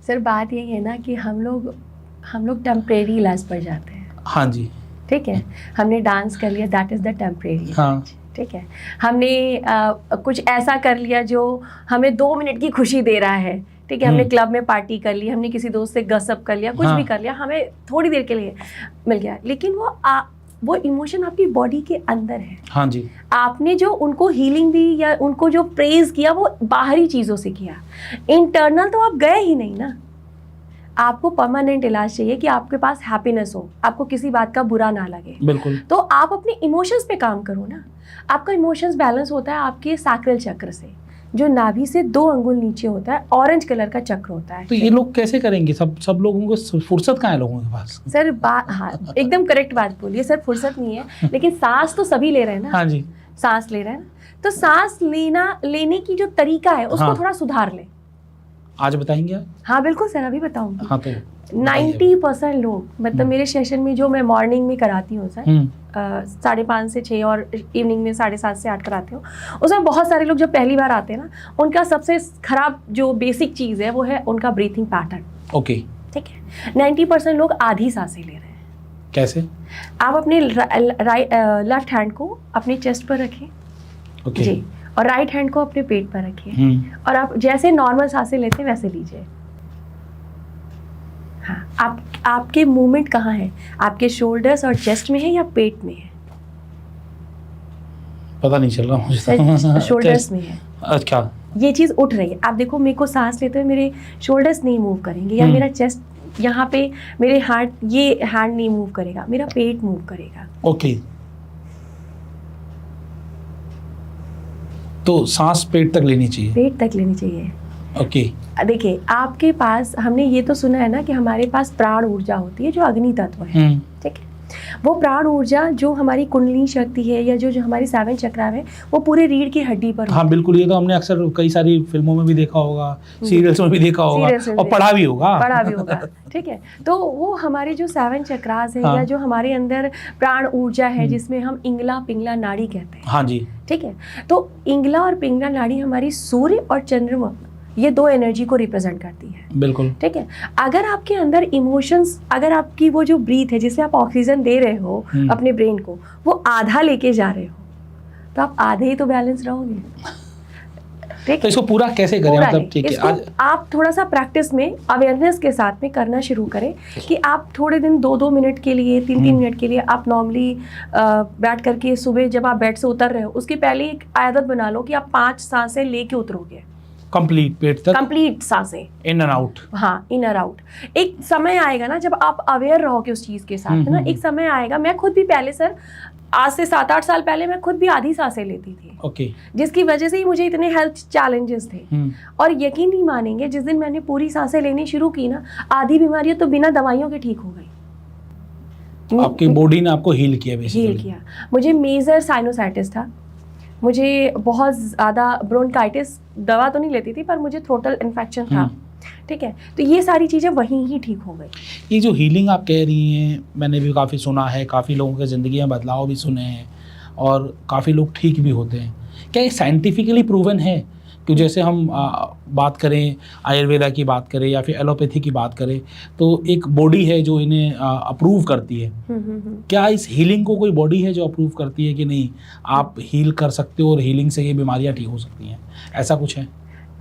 सर बात यही है ना कि हम लोग टेम्परेरी इलाज पर जाते हैं। हाँ जी, ठीक है। हमने डांस कर लिया, दैट इज द टेम्परेरी। हाँ, ठीक है। हमने कुछ ऐसा कर लिया जो हमें 2 मिनट की खुशी दे रहा है, ठीक है। हमने क्लब में पार्टी कर ली, हमने किसी दोस्त से गसअप कर लिया, कुछ भी कर लिया, हमें थोड़ी देर के लिए मिल गया, लेकिन वो इमोशन आपकी बॉडी के अंदर है। हाँ जी। आपने जो उनको हीलिंग दी या उनको जो प्रेज किया, वो बाहरी चीज़ों से किया, इंटरनल तो आप गए ही नहीं ना। आपको परमानेंट इलाज चाहिए कि आपके पास हैप्पीनेस हो, आपको किसी बात का बुरा ना लगे। बिल्कुल। तो आप अपने इमोशंस पे काम करो ना। आपका इमोशंस बैलेंस होता है आपके सैक्रल चक्र से, जो नाभि से 2 अंगुल नीचे होता है, ऑरेंज कलर का चक्र होता है। तो ये लोग कैसे करेंगे? सब लोगों को फुर्सत कहाँ है लोगों के पास? सर हाँ, एकदम करेक्ट बात बोलिए सर, फुर्सत नहीं है, लेकिन सांस तो सभी ले रहे हैं ना। हाँ जी, सांस ले रहे हैं ना, तो सांस लेने की जो तरीका है उसको थोड़ा सुधार ले। आज बताएंगे आप? हाँ बिल्कुल सर, अभी बताऊंगी। हाँ, तो 90% लोग, मतलब मेरे सेशन में जो मैं मॉर्निंग में कराती हूँ सर, 5:30 से 6 और इवनिंग में 7:30 से 8 कराती हूँ, उसमें बहुत सारे लोग जब पहली बार आते हैं ना, उनका सबसे खराब जो बेसिक चीज़ है वो है उनका ब्रीथिंग पैटर्न। ओके, ठीक है। 90% लोग आधी सांसें ले रहे हैं। कैसे? आप अपने लेफ्ट हैंड को अपने चेस्ट पर रखें, ओके जी, और राइट हैंड को अपने पेट पर रखिए, और आप जैसे नॉर्मल सांसें लेते हैं वैसे लीजिए। हाँ, आपके मूवमेंट कहाँ है? आपके शोल्डर्स और चेस्ट में है या पेट में है? पता नहीं चल रहा मुझे। शोल्डर्स में है। अच्छा, ये चीज़ उठ रही है। आप देखो, मेरे को सांस लेते हुए मेरे शोल्डर्स नहीं मूव करेंगे, या मेरा चेस्ट यहाँ पे, मेरे ये हैंड नहीं मूव करेगा, मेरा पेट मूव करेगा। ओके, तो सांस पेट तक लेनी चाहिए? पेट तक लेनी चाहिए। ओके। देखिए, आपके पास, हमने ये तो सुना है ना कि हमारे पास प्राण ऊर्जा होती है जो अग्नि तत्व है, ठीक है। वो प्राण ऊर्जा जो हमारी कुंडलिनी शक्ति है, या जो हमारी 7 चक्रा है, वो पूरे रीढ़ की हड्डी पर। हाँ बिल्कुल, ये तो हमने अक्सर कई सारी फिल्मों में भी देखा होगा, सीरियल्स में भी देखा होगा, और पढ़ा भी होगा। ठीक है। तो वो हमारे जो 7 चक्रास है, या जो हमारे अंदर प्राण ऊर्जा है, जिसमें हम इंगला पिंगला नाड़ी कहते हैं। हाँ जी, ठीक है। तो इंगला और पिंगला नाड़ी हमारी सूर्य और चंद्रमा, ये 2 एनर्जी को रिप्रेजेंट करती है। बिल्कुल, ठीक है। अगर आपके अंदर इमोशंस, अगर आपकी वो जो ब्रीथ है, जिसे आप ऑक्सीजन दे रहे हो अपने ब्रेन को, वो आधा लेके जा रहे हो, तो आप आधे ही तो बैलेंस रहोगे। ठीक, तो इसको पूरा कैसे करें? मतलब ठीक है, आज आप थोड़ा सा प्रैक्टिस में, अवेयरनेस के साथ में करना शुरू करें कि आप थोड़े दिन 2-2 मिनट के लिए, 3-3 मिनट के लिए आप नॉर्मली बैठ करके, सुबह जब आप बेड से उतर रहे हो उसके पहले एक आदत बना लो कि आप 5 सांसें लेके उतरोगे। कंप्लीट पेट तक, कंप्लीट सांसें, इन एंड आउट। हाँ, इनर आउट। एक समय आएगा ना जब आप अवेयर रहोगे उस चीज के साथ, है ना, एक समय आएगा। मैं खुद भी पहले सर, आज से 7-8 साल पहले मैं खुद भी आधी सांसें लेती थी, ओके, जिसकी वजह से ही मुझे इतने हेल्थ चैलेंजेस थे। और यकीन नहीं मानेंगे, जिस दिन मैंने पूरी सांसें लेनी शुरू की ना, आधी बीमारियां तो बिना दवाइयों के ठीक हो गई। आपकी बॉडी ने आपको हील किया, हील किया। मुझे मेजर साइनोसाइटिस था, मुझे बहुत ज़्यादा ब्रोंकाइटिस, दवा तो नहीं लेती थी पर मुझे थ्रोटल इन्फेक्शन था, ठीक है। तो ये सारी चीज़ें वहीं ही ठीक हो गई। ये जो हीलिंग आप कह रही हैं, मैंने भी काफ़ी सुना है, काफ़ी लोगों के ज़िंदगी में बदलाव भी सुने हैं और काफ़ी लोग ठीक भी होते हैं। क्या ये साइंटिफिकली प्रूवन है कि जैसे हम बात करें आयुर्वेदा की बात करें या फिर एलोपैथी की बात करें, तो एक बॉडी है जो इन्हें अप्रूव करती है। क्या इस हीलिंग को कोई बॉडी है जो अप्रूव करती है कि नहीं आप हील कर सकते हो और हीलिंग से ये बीमारियां ठीक हो सकती हैं, ऐसा कुछ है?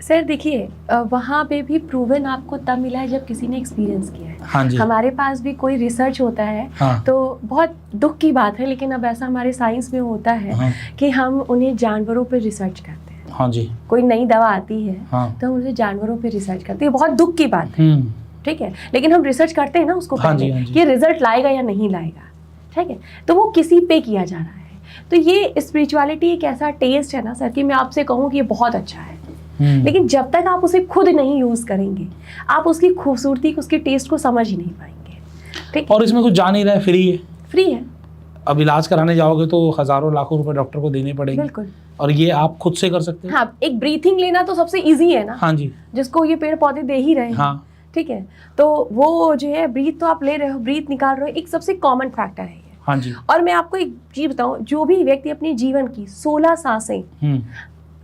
सर देखिए, वहाँ पे भी प्रूवन आपको तब मिला है जब किसी ने एक्सपीरियंस किया है। हाँ जी। हमारे पास भी कोई रिसर्च होता है, हाँ। तो बहुत दुख की बात है, लेकिन अब ऐसा हमारे साइंस में होता है, हाँ। कि हम उन्हें जानवरों पर रिसर्च करते हैं। हाँ जी। कोई नई दवा आती है, हाँ। तो हम उसे जानवरों पे रिसर्च करते हैं, बहुत दुख की बात है, ठीक है। लेकिन हम रिसर्च करते हैं ना उसको पहले, हाँ जी। ये रिजल्ट लाएगा या नहीं लाएगा, ठीक है। तो वो किसी पे किया जा रहा है। तो ये स्पिरिचुअलिटी एक ऐसा टेस्ट है ना सर, कि मैं आपसे कहूँ कि ये बहुत अच्छा है, लेकिन जब तक आप उसे खुद नहीं यूज करेंगे, आप उसकी खूबसूरती, उसके टेस्ट को समझ ही नहीं पाएंगे, ठीक। और इसमें कुछ जा नहीं रहा है, फ्री है, फ्री है। अब इलाज कराने जाओगे तो हजारों लाखों रुपए डॉक्टर को देने पड़ेंगे, बिल्कुल, और ये आप खुद से कर सकते हैं। हाँ, एक ब्रीथिंग लेना तो सबसे इजी है ना। हाँ जी। जिसको ये पेड़ पौधे दे ही रहे हैं, हाँ। ठीक है। तो वो जो है, ब्रीथ तो आप ले रहे हो, ब्रीथ निकाल रहे हो, एक सबसे कॉमन फैक्टर है ये। हाँ जी। और मैं आपको एक चीज बताऊं, जो भी व्यक्ति अपने जीवन की 16 सांसें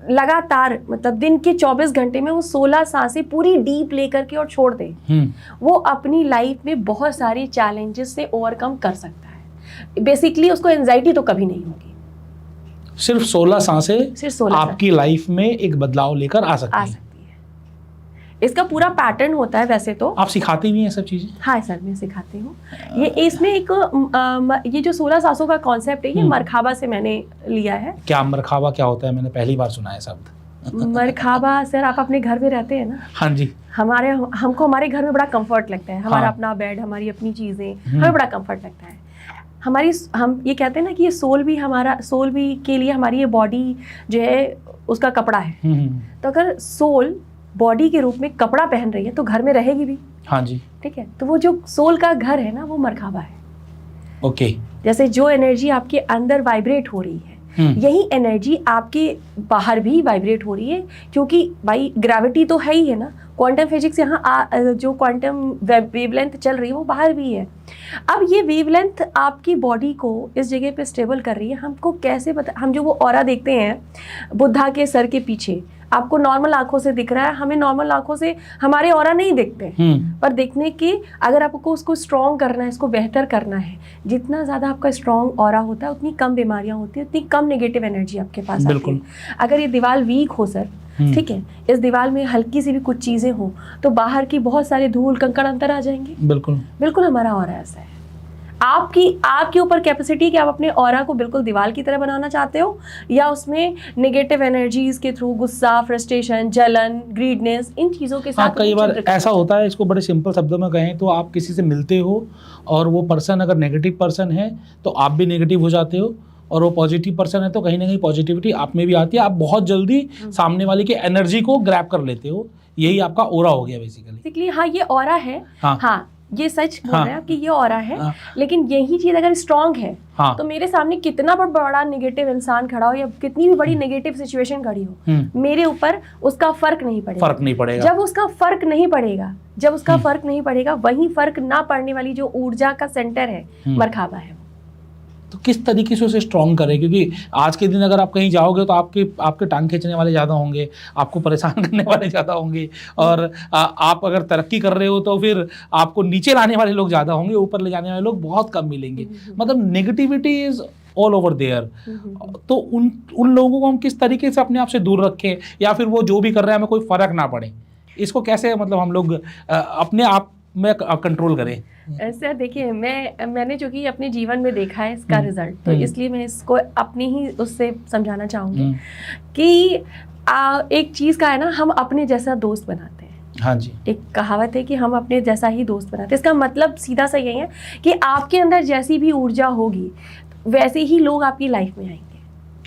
लगातार, मतलब दिन के 24 घंटे में वो 16 सांसें पूरी डीप लेकर के और छोड़ दे, वो अपनी लाइफ में बहुत सारी चैलेंजेस से ओवरकम कर सकता है। बेसिकली उसको एंजाइटी तो कभी नहीं होगी। सिर्फ 16 सांसें, सिर्फ 16 आपकी लाइफ में एक बदलाव लेकर आ सकती है। इसका पूरा पैटर्न होता है वैसे तो। आप सिखाती भी हैं सब चीजें? हाँ सर, मैं सिखाती हूँ। ये इसमें एक ये जो 16 सांसों का कॉन्सेप्ट है, ये मरखाबा से मैंने लिया है। क्या मरखाबा क्या होता है? मैंने पहली बार सुना है शब्द। मरखाबा सर, आप अपने घर में रहते हैं ना। हाँ जी। हमको हमारे घर में बड़ा कंफर्ट लगता है, हमारा अपना बेड, हमारी अपनी चीजें, हमें बड़ा कंफर्ट लगता है। हम ये कहते हैं ना कि ये सोल भी के लिए हमारी ये बॉडी जो है उसका कपड़ा है। तो अगर सोल बॉडी के रूप में कपड़ा पहन रही है तो घर में रहेगी भी। हाँ जी। ठीक है, तो वो जो सोल का घर है ना, वो मरखाबा है। ओके। जैसे जो एनर्जी आपके अंदर वाइब्रेट हो रही है, यही एनर्जी आपके बाहर भी वाइब्रेट हो रही है, क्योंकि भाई ग्रेविटी तो है ही है ना। क्वांटम फिजिक्स यहाँ जो क्वांटम वेवलेंथ चल रही है वो बाहर भी है। अब ये वेवलेंथ आपकी बॉडी को इस जगह पे स्टेबल कर रही है। हमको कैसे हम जो वो ऑरा देखते हैं बुद्धा के सर के पीछे, आपको नॉर्मल आंखों से दिख रहा है, हमें नॉर्मल आंखों से हमारे ऑरा नहीं दिखते, पर देखने के अगर आपको उसको स्ट्रॉन्ग करना है, इसको बेहतर करना है, जितना ज़्यादा आपका स्ट्रॉन्ग ऑरा होता है उतनी कम बीमारियां होती है, उतनी कम नेगेटिव एनर्जी आपके पास आती है। अगर ये दीवार वीक हो सर, ठीक है, इस दीवार में हल्की सी भी कुछ चीज़ें हो तो बाहर की बहुत सारे धूल कंकड़ अंदर आ जाएंगे। बिल्कुल बिल्कुल, हमारा ऑरा ऐसा है। आपके ऊपर कैपेसिटी कि आप अपने ऑरा को बिल्कुल दीवार की तरह बनाना चाहते हो, या उसमें नेगेटिव एनर्जीज के थ्रू गुस्सा, फ्रस्ट्रेशन, जलन, ग्रीडनेस, इन चीज़ों के साथ। कई बार ऐसा होता है, इसको बड़े सिंपल शब्दों में कहें तो आप किसी से मिलते हो और वो पर्सन अगर नेगेटिव पर्सन है तो आप भी नेगेटिव हो जाते हो, और वो पॉजिटिव पर्सन है तो कहीं ना कहीं पॉजिटिविटी आप में भी आती है। आप बहुत जल्दी सामने वाले की एनर्जी को ग्रैब कर लेते हो। यही आपका ऑरा हो गया बेसिकली। हाँ, ये ऑरा है। हाँ, ये सच बोल रहे हैं कि ये ऑरा है। लेकिन यही चीज अगर स्ट्रांग है तो मेरे सामने कितना बड़ा नेगेटिव इंसान खड़ा हो या कितनी भी बड़ी नेगेटिव सिचुएशन खड़ी हो, मेरे ऊपर उसका फर्क नहीं पड़ेगा। जब उसका फर्क नहीं पड़ेगा, वही फर्क ना पड़ने वाली जो ऊर्जा का सेंटर है मरखाबा है। तो किस तरीके से उसे स्ट्रॉन्ग करें? क्योंकि आज के दिन अगर आप कहीं जाओगे तो आपके टांग खींचने वाले ज़्यादा होंगे, आपको परेशान करने वाले ज़्यादा होंगे, और आप अगर तरक्की कर रहे हो तो फिर आपको नीचे लाने वाले लोग ज़्यादा होंगे, ऊपर ले जाने वाले लोग बहुत कम मिलेंगे। मतलब negativity is all over there. तो उन लोगों को हम किस तरीके से अपने आप से दूर रखें, या फिर वो जो भी कर रहे हैं हमें कोई फ़र्क ना पड़े, इसको कैसे मतलब हम लोग अपने आप में कंट्रोल करें? सर देखिए, मैंने जो कि अपने जीवन में देखा है इसका रिजल्ट, तो इसलिए मैं इसको अपनी ही उससे समझाना चाहूँगी कि एक चीज़ का है ना, हम अपने जैसा दोस्त बनाते हैं। हाँ जी। एक कहावत है कि हम अपने जैसा ही दोस्त बनाते हैं। इसका मतलब सीधा सा यही है कि आपके अंदर जैसी भी ऊर्जा होगी वैसे ही लोग आपकी लाइफ में आएंगे।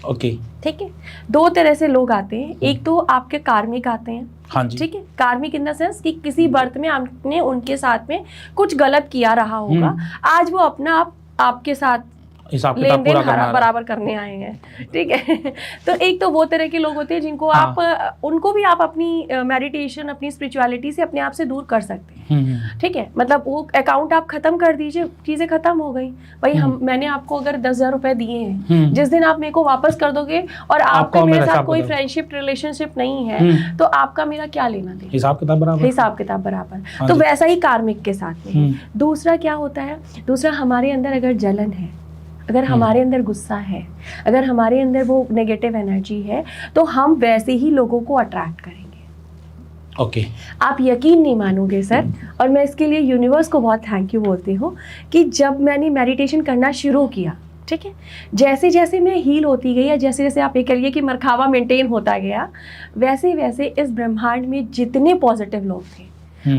ओके। ठीक है, दो तरह से लोग आते हैं। एक तो आपके कार्मिक आते हैं। हाँ जी। ठीक है, कार्मिक इन द सेंस कि किसी बर्थ में आपने उनके साथ में कुछ गलत किया रहा होगा, आज वो अपना आपके साथ हिसाब किताब पूरा बराबर करने आए हैं। ठीक है तो एक तो वो तरह के लोग होते हैं जिनको आप उनको भी आप अपनी मेडिटेशन, अपनी स्पिरिचुअलिटी से अपने आप से दूर कर सकते हैं। ठीक है, मतलब वो अकाउंट आप खत्म कर दीजिए, चीजें खत्म हो गई भाई। मैंने आपको अगर 10,000 रुपए दिए हैं, जिस दिन आप मेरे को वापस कर दोगे और आपका मेरे साथ कोई फ्रेंडशिप रिलेशनशिप नहीं है, तो आपका मेरा क्या लेना देना, हिसाब किताब बराबर। तो वैसा ही कार्मिक के साथ में। दूसरा क्या होता है, दूसरा हमारे अंदर अगर जलन है, अगर हमारे अंदर गुस्सा है, अगर हमारे अंदर वो नेगेटिव एनर्जी है, तो हम वैसे ही लोगों को अट्रैक्ट करेंगे। ओके। आप यकीन नहीं मानोगे सर, और मैं इसके लिए यूनिवर्स को बहुत थैंक यू बोलती हूँ कि जब मैंने मेडिटेशन करना शुरू किया, ठीक है, जैसे जैसे मैं हील होती गई, या जैसे जैसे आप ये कहिए कि मरखावा मेंटेन होता गया, वैसे वैसे इस ब्रह्मांड में जितने पॉजिटिव लोग थे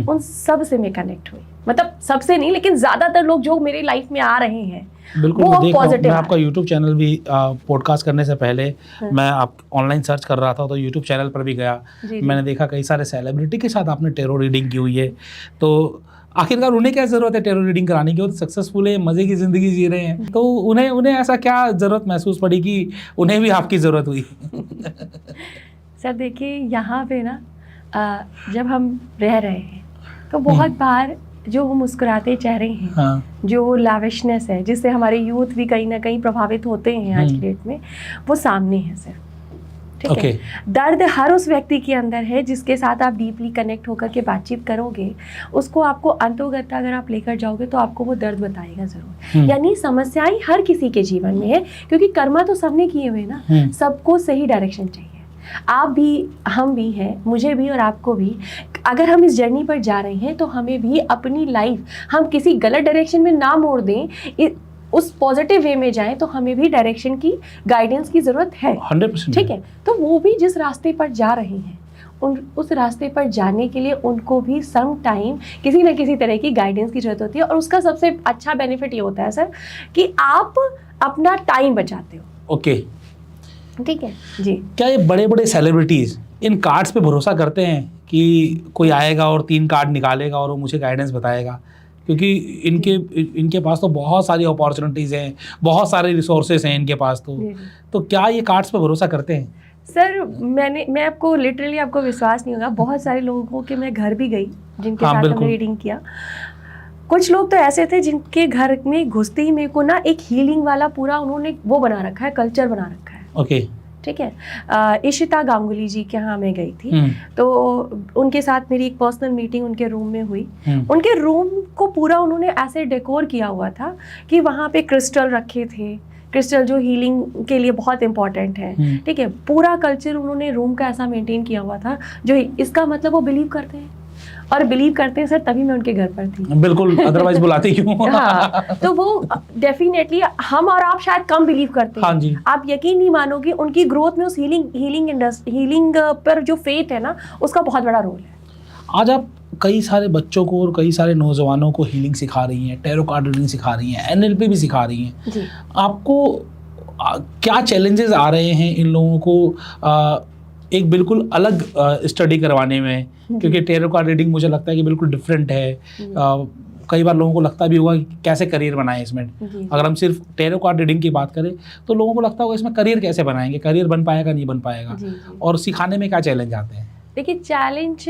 उन सब से मैं कनेक्ट हुई। मतलब सबसे नहीं, लेकिन ज़्यादातर लोग जो मेरी लाइफ में आ रहे हैं बिल्कुल वो पॉजिटिव। मैं आपका यूट्यूब चैनल भी पॉडकास्ट करने से पहले मैं आप ऑनलाइन सर्च कर रहा था, तो यूट्यूब चैनल पर भी गया, मैंने देखा कई सारे सेलिब्रिटी के साथ आपने टेरो रीडिंग की हुई है। तो आखिरकार उन्हें क्या ज़रूरत है टेरो रीडिंग कराने की? वो तो सक्सेसफुल है, मज़े की ज़िंदगी जी रहे हैं, तो उन्हें ऐसा क्या ज़रूरत महसूस पड़ी कि उन्हें भी आपकी ज़रूरत हुई? सर देखिए, यहाँ पे ना जब हम रह रहे हैं तो बहुत बार जो वो मुस्कुराते चेहरे हैं, जो लाविशनेस है जिससे हमारे यूथ भी कहीं ना कहीं प्रभावित होते हैं आज की डेट में, वो सामने है सर। ठीक है, दर्द हर उस व्यक्ति के अंदर है जिसके साथ आप डीपली कनेक्ट होकर के बातचीत करोगे, उसको आपको अंतोगत अगर आप लेकर जाओगे तो आपको वो दर्द बताएगा जरूर। यानी समस्याएं हर किसी के जीवन में है, क्योंकि कर्मा तो सबने किए हुए ना, सबको सही डायरेक्शन चाहिए। आप भी, हम भी हैं, मुझे भी और आपको भी। अगर हम इस जर्नी पर जा रहे हैं तो हमें भी अपनी लाइफ हम किसी गलत डायरेक्शन में ना मोड़ दें, उस पॉजिटिव वे में जाएं, तो हमें भी डायरेक्शन की, गाइडेंस की ज़रूरत है। 100%। ठीक है, तो वो भी जिस रास्ते पर जा रहे हैं उस रास्ते पर जाने के लिए उनको भी सम टाइम किसी न किसी तरह की गाइडेंस की ज़रूरत होती है। और उसका सबसे अच्छा बेनिफिट ये होता है सर कि आप अपना टाइम बचाते हो। ओके, ठीक है जी। क्या ये बड़े बड़े सेलिब्रिटीज़ इन कार्ड्स पे भरोसा करते हैं कि कोई आएगा और 3 कार्ड निकालेगा और वो मुझे गाइडेंस बताएगा? क्योंकि इनके पास तो बहुत सारी अपॉर्चुनिटीज़ हैं, बहुत सारे रिसोर्सेज हैं इनके पास, तो क्या ये कार्ड्स पे भरोसा करते हैं? सर मैं आपको लिटरली, आपको विश्वास नहीं होगा, बहुत सारे लोगों के मैं घर भी गई जिनके साथ हमने रीडिंग किया। कुछ लोग तो ऐसे थे जिनके घर में घुसते ही मेरे को ना एक हीलिंग वाला पूरा उन्होंने वो बना रखा है, कल्चर बना रखा है। ओके। ठीक है, इशिता गांगुली जी के यहाँ मैं गई थी, तो उनके साथ मेरी एक पर्सनल मीटिंग उनके रूम में हुई। उनके रूम को पूरा उन्होंने ऐसे डेकोर किया हुआ था कि वहाँ पे क्रिस्टल रखे थे, क्रिस्टल जो हीलिंग के लिए बहुत इंपॉर्टेंट है। ठीक है, पूरा कल्चर उन्होंने रूम का ऐसा मेंटेन किया हुआ था, जो इसका मतलब वो बिलीव करते हैं, और बिलीव करते हैं सर, तभी मैं उनके घर पर थी। बिल्कुल, अदरवाइज बुलाते क्यों? हाँ, तो वो डेफिनेटली हम और आप शायद कम बिलीव करते हैं। हाँ जी। आप यकीन नहीं मानोगे, उनकी ग्रोथ में उस हीलिंग पर जो फेथ है ना, उसका बहुत बड़ा रोल है। आज आप कई सारे बच्चों को और कई सारे नौजवानों को हीलिंग सिखा रही हैं, टैरो कार्ड रीडिंग सिखा रही हैं, NLP भी सिखा रही हैं जी। आपको क्या चैलेंजेस आ रहे हैं इन लोगों को एक बिल्कुल अलग स्टडी करवाने में? क्योंकि टैरो कार्ड रीडिंग मुझे लगता है कि बिल्कुल डिफरेंट है। कई बार लोगों को लगता भी होगा कि कैसे करियर बनाएं इसमें। अगर हम सिर्फ टैरो कार्ड रीडिंग की बात करें तो लोगों को लगता होगा इसमें करियर कैसे बनाएंगे, करियर बन पाएगा नहीं बन पाएगा, और सिखाने में क्या चैलेंज आते हैं? देखिए, चैलेंज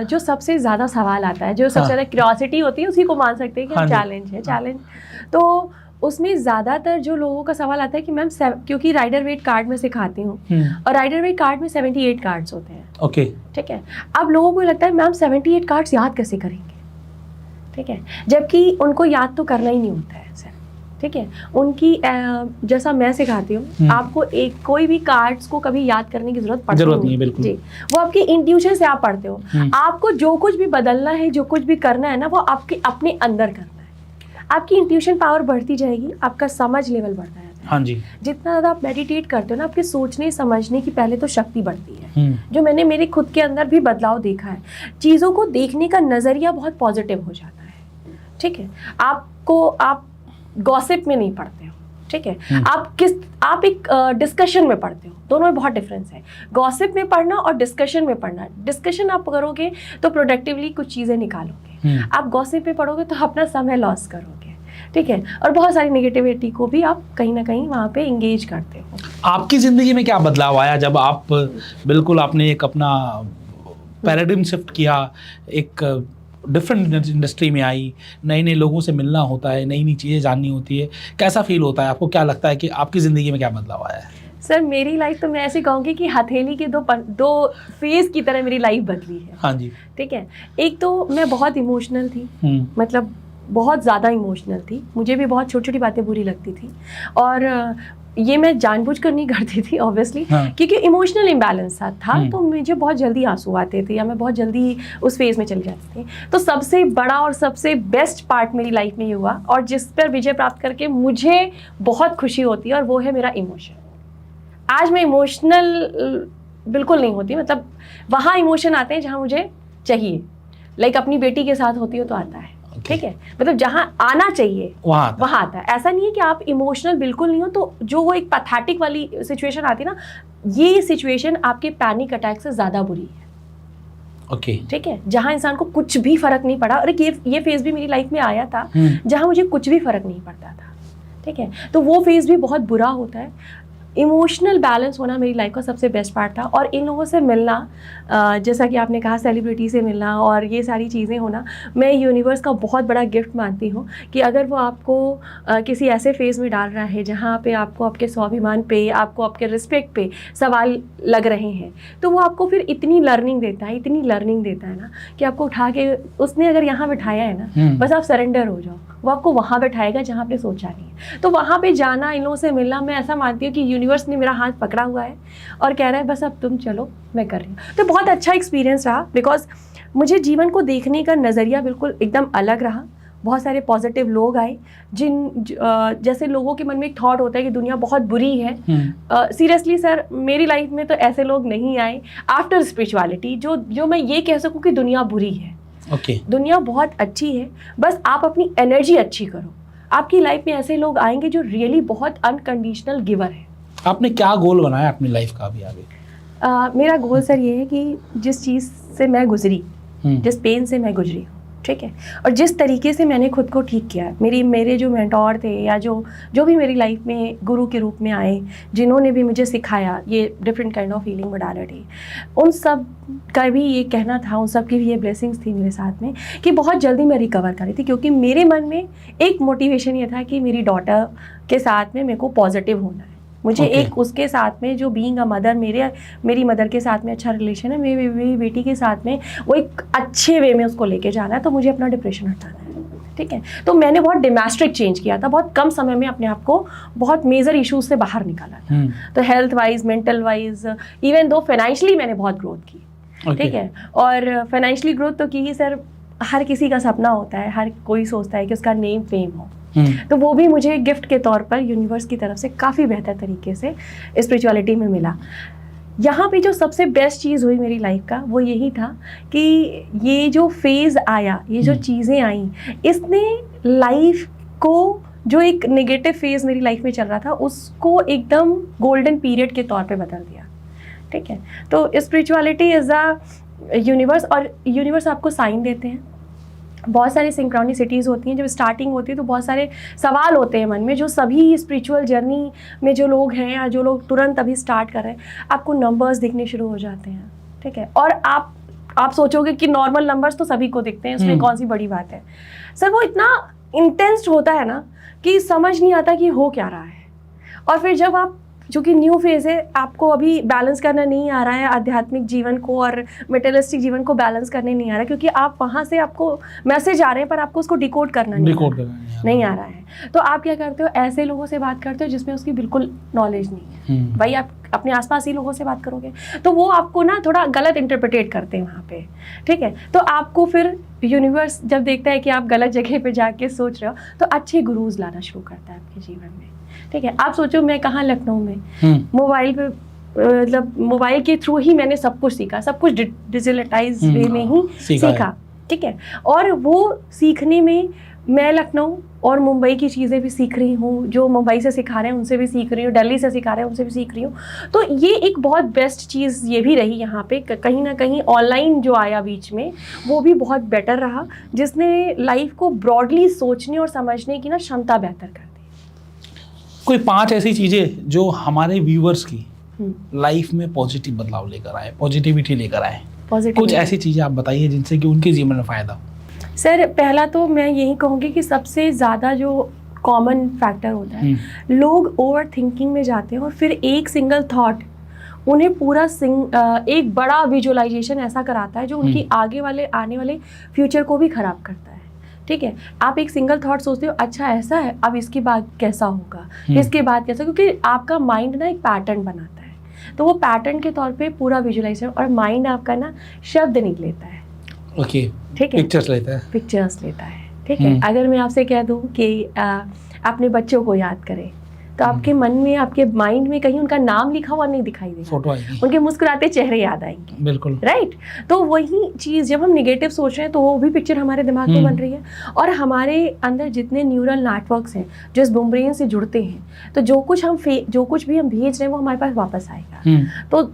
जो सबसे ज़्यादा सवाल आता है, जो सबसे ज़्यादा क्यूरियोसिटी होती है, उसी को मान सकते हैं कि चैलेंज है। चैलेंज तो उसमें ज़्यादातर जो लोगों का सवाल आता है कि मैम, क्योंकि राइडर वेट कार्ड में सिखाती हूँ, और राइडर वेट कार्ड में 78 कार्ड्स होते हैं। ओके। ठीक है, अब लोगों को लगता है मैम 78 कार्ड्स याद कैसे करेंगे? ठीक है, जबकि उनको याद तो करना ही नहीं होता है सर। ठीक है, उनकी जैसा मैं सिखाती हूँ, आपको कोई भी कार्ड्स को कभी याद करने की जरूरत नहीं है। बिल्कुल जी, वो आपकी इंट्यूशन से आप पढ़ते हो। आपको जो कुछ भी बदलना है, जो कुछ भी करना है ना, वो आपके अपने अंदर करना है। आपकी इंट्यूशन पावर बढ़ती जाएगी, आपका समझ लेवल बढ़ता जाता है। हाँ जी। जितना ज़्यादा आप मेडिटेट करते हो ना, आपके सोचने समझने की पहले तो शक्ति बढ़ती है। जो मैंने मेरे खुद के अंदर भी बदलाव देखा है, चीज़ों को देखने का नज़रिया बहुत पॉजिटिव हो जाता है। ठीक है, आप गॉसिप में नहीं पढ़ते हो, ठीक है, आप एक डिस्कशन में पढ़ते हो। दोनों में बहुत डिफरेंस है, गॉसिप में पढ़ना और डिस्कशन में पढ़ना। डिस्कशन आप करोगे तो प्रोडक्टिवली कुछ चीज़ें निकालोगे, आप गॉसिप में पढ़ोगे तो अपना समय लॉस करोगे, ठीक है, और बहुत सारी नेगेटिविटी को भी आप कहीं ना कहीं वहाँ पे इंगेज करते हो। आपकी ज़िंदगी में क्या बदलाव आया जब आप बिल्कुल आपने एक अपना पैराडिम शिफ्ट किया, एक डिफरेंट इंडस्ट्री में आई, नए नए लोगों से मिलना होता है, नई नई चीज़ें जाननी होती है, कैसा फील होता है आपको? क्या लगता है कि आपकी ज़िंदगी में क्या बदलाव आया है? सर मेरी लाइफ तो मैं ऐसे कहूँगी कि हथेली के दो फेस की तरह मेरी लाइफ बदली है। हाँ जी। ठीक है, एक तो मैं बहुत इमोशनल थी, मतलब बहुत ज़्यादा इमोशनल थी, मुझे भी बहुत छोटी छोटी बातें बुरी लगती थी, और ये मैं जानबूझकर नहीं करती थी ऑब्वियसली, क्योंकि इमोशनल इम्बैलेंस था तो मुझे बहुत जल्दी आंसू आते थे या मैं बहुत जल्दी उस फेज में चली जाती थी। तो सबसे बड़ा और सबसे बेस्ट पार्ट मेरी लाइफ में ये हुआ और जिस पर विजय प्राप्त करके मुझे बहुत खुशी होती है, और वो है मेरा इमोशन। आज मैं इमोशनल बिल्कुल नहीं होती, मतलब वहाँ इमोशन आते हैं जहाँ मुझे चाहिए, लाइक अपनी बेटी के साथ होती हो तो आता है, ठीक है, मतलब जहाँ आना चाहिए वहाँ आता है। ऐसा नहीं है कि आप इमोशनल बिल्कुल नहीं हो, तो जो वो एक पैथेटिक वाली सिचुएशन आती है ना, ये सिचुएशन आपके पैनिक अटैक से ज़्यादा बुरी है। ओके, ठीक है, जहाँ इंसान को कुछ भी फर्क नहीं पड़ा, और ये फेज भी मेरी लाइफ में आया था जहाँ मुझे कुछ भी फर्क नहीं पड़ता था, ठीक है, तो वो फेज भी बहुत बुरा होता है। इमोशनल बैलेंस होना मेरी लाइफ का सबसे बेस्ट पार्ट था, और इन लोगों से मिलना, जैसा कि आपने कहा सेलिब्रिटी से मिलना और ये सारी चीज़ें होना, मैं यूनिवर्स का बहुत बड़ा गिफ्ट मानती हूँ कि अगर वो आपको किसी ऐसे फेज़ में डाल रहा है जहाँ पे आपको आपके स्वाभिमान पे, आपको आपके रिस्पेक्ट पे सवाल लग रहे हैं, तो वो आपको फिर इतनी लर्निंग देता है ना कि आपको उठा के, उसने अगर यहाँ बिठाया है ना, बस आप सरेंडर हो जाओ, वो आपको वहाँ बैठाएगा जहाँ आपने सोचा नहीं है। तो वहाँ पे जाना, इन लोगों से मिलना, मैं ऐसा मानती हूँ कि यूनिवर्स ने मेरा हाथ पकड़ा हुआ है और कह रहा है बस अब तुम चलो, मैं कर रही हूँ। तो बहुत अच्छा एक्सपीरियंस रहा, बिकॉज मुझे जीवन को देखने का नज़रिया बिल्कुल एकदम अलग रहा। बहुत सारे पॉजिटिव लोग आए, जैसे लोगों के मन में एक थॉट होता है कि दुनिया बहुत बुरी है। सीरियसली सर, मेरी लाइफ में तो ऐसे लोग नहीं आए आफ्टर स्पिरिचुअलिटी जो मैं ये कह सकूँ कि दुनिया बुरी है। दुनिया बहुत अच्छी है, बस आप अपनी एनर्जी अच्छी करो। आपकी लाइफ में ऐसे लोग आएंगे जो रियली बहुत अनकंडीशनल गिवर है। आपने क्या गोल बनाया अपनी लाइफ का अभी आगे? मेरा गोल सर ये है कि जिस चीज़ से मैं गुजरी, जिस पेन से मैं गुजरी हूँ, ठीक है, और जिस तरीके से मैंने खुद को ठीक किया, मेरे जो मेंटोर थे या जो भी मेरी लाइफ में गुरु के रूप में आए, जिन्होंने भी मुझे सिखाया ये different kind of feeling modality, उन सब का भी ये कहना था, उन सब की भी ये ब्लेसिंग्स थी मेरे साथ में कि बहुत जल्दी मैं रिकवर कर रही थी, क्योंकि मेरे मन में एक मोटिवेशन ये था कि मेरी डॉटर के साथ में मेरे को पॉजिटिव होना है। मुझे एक उसके साथ में जो बीइंग अ मदर, मेरी मदर के साथ में अच्छा रिलेशन है, मेरी बेटी के साथ में वो एक अच्छे वे में उसको लेके जाना है, तो मुझे अपना डिप्रेशन हटाना है, ठीक है। तो मैंने बहुत ड्रास्टिक चेंज किया था, बहुत कम समय में अपने आप को बहुत मेजर इश्यूज से बाहर निकाला था। तो health wise, mental wise, even though financially मैंने बहुत ग्रोथ की, ठीक है, और फाइनेंशियली ग्रोथ तो की ही सर, हर किसी का सपना होता है, हर कोई सोचता है कि उसका नेम फेम हो, तो वो भी मुझे गिफ्ट के तौर पर यूनिवर्स की तरफ से काफ़ी बेहतर तरीके से स्पिरिचुअलिटी में मिला। यहाँ पे जो सबसे बेस्ट चीज़ हुई मेरी लाइफ का वो यही था कि ये जो फेज़ आया, ये जो चीज़ें आई, इसने लाइफ को, जो एक नेगेटिव फेज़ मेरी लाइफ में चल रहा था, उसको एकदम गोल्डन पीरियड के तौर पे बदल दिया, ठीक है। तो स्पिरिचुअलिटी इज़ अ यूनिवर्स, और यूनिवर्स आपको साइन देते हैं। बहुत सारी सिंक्रोनिसिटीज़ होती हैं, जब स्टार्टिंग होती है तो बहुत सारे सवाल होते हैं मन में, जो सभी स्पिरिचुअल जर्नी में जो लोग हैं या जो लोग तुरंत अभी स्टार्ट कर रहे हैं, आपको नंबर्स दिखने शुरू हो जाते हैं, ठीक है, और आप सोचोगे कि नॉर्मल नंबर्स तो सभी को दिखते हैं, इसमें कौन सी बड़ी बात है। सर वो इतना इंटेंस होता है ना कि समझ नहीं आता कि हो क्या रहा है। और फिर जब आप, चूँकि न्यू फेज़ है, आपको अभी बैलेंस करना नहीं आ रहा है, आध्यात्मिक जीवन को और मेटेरियलिस्टिक जीवन को बैलेंस करने नहीं आ रहा है, क्योंकि आप वहाँ से, आपको मैसेज आ रहे हैं पर आपको उसको डिकोड करना नहीं आ रहा है। तो आप क्या करते हो, ऐसे लोगों से बात करते हो जिसमें उसकी बिल्कुल नॉलेज नहीं है। भाई आप अपने आसपास ही लोगों से बात करोगे तो वो आपको ना थोड़ा गलत इंटरप्रिटेट करते हैं वहाँ पे, ठीक है। तो आपको फिर यूनिवर्स जब देखता है कि आप गलत जगह पे जाके सोच रहे हो तो अच्छे गुरूज लाना शुरू करता है आपके जीवन में, ठीक है। आप सोचो मैं कहाँ लखनऊ में मोबाइल पे मतलब मोबाइल के थ्रू ही मैंने सब कुछ सीखा, सब कुछ डिजिटलाइज वे में ही सीखा, ठीक है। और वो सीखने में मैं लखनऊ और मुंबई की चीज़ें भी सीख रही हूँ, जो मुंबई से सिखा रहे हैं उनसे भी सीख रही हूँ, दिल्ली से सिखा रहे हैं उनसे भी सीख रही हूँ। तो ये एक बहुत बेस्ट चीज़ ये भी रही यहाँ पे, कहीं ना कहीं ऑनलाइन जो आया बीच में वो भी बहुत बेटर रहा, जिसने लाइफ को ब्रॉडली सोचने और समझने की ना क्षमता बेहतर कर दी। कोई 5 ऐसी चीज़ें जो हमारे व्यूवर्स की लाइफ में पॉजिटिव बदलाव लेकर आए, पॉजिटिविटी लेकर आए, कुछ ऐसी चीज़ें आप बताइए जिनसे कि उनके जीवन में फ़ायदा हो। सर पहला तो मैं यही कहूँगी कि सबसे ज़्यादा जो कॉमन फैक्टर होता है, लोग ओवर थिंकिंग में जाते हैं और फिर एक सिंगल थॉट उन्हें पूरा एक बड़ा विजुअलाइजेशन ऐसा कराता है जो उनकी आने वाले फ्यूचर को भी ख़राब करता है, ठीक है। आप एक सिंगल थॉट सोचते हो अच्छा ऐसा है, अब इसके बाद कैसा होगा, इसके बाद कैसा, क्योंकि आपका माइंड ना एक पैटर्न बनाता है, तो वो पैटर्न के तौर पे पूरा विजुअलाइजेशन, और माइंड आपका ना शब्द नहीं लेता है, ओके, ठीक है, पिक्चर्स लेता है, ठीक है। अगर मैं आपसे कह दूं कि अपने बच्चों को याद करें तो आपके मन में, आपके माइंड में कहीं उनका नाम लिखा हुआ नहीं दिखाई देगा, फोटो आएगी, उनके मुस्कुराते चेहरे याद आएंगे, बिल्कुल, राइट। तो वही चीज़ जब हम निगेटिव सोच रहे हैं तो वो भी पिक्चर हमारे दिमाग में बन रही है, और हमारे अंदर जितने न्यूरल नेटवर्क्स हैं जो इस ब्रेन से जुड़ते हैं, तो जो कुछ भी हम भेज रहे हैं वो हमारे पास वापस आएगा। तो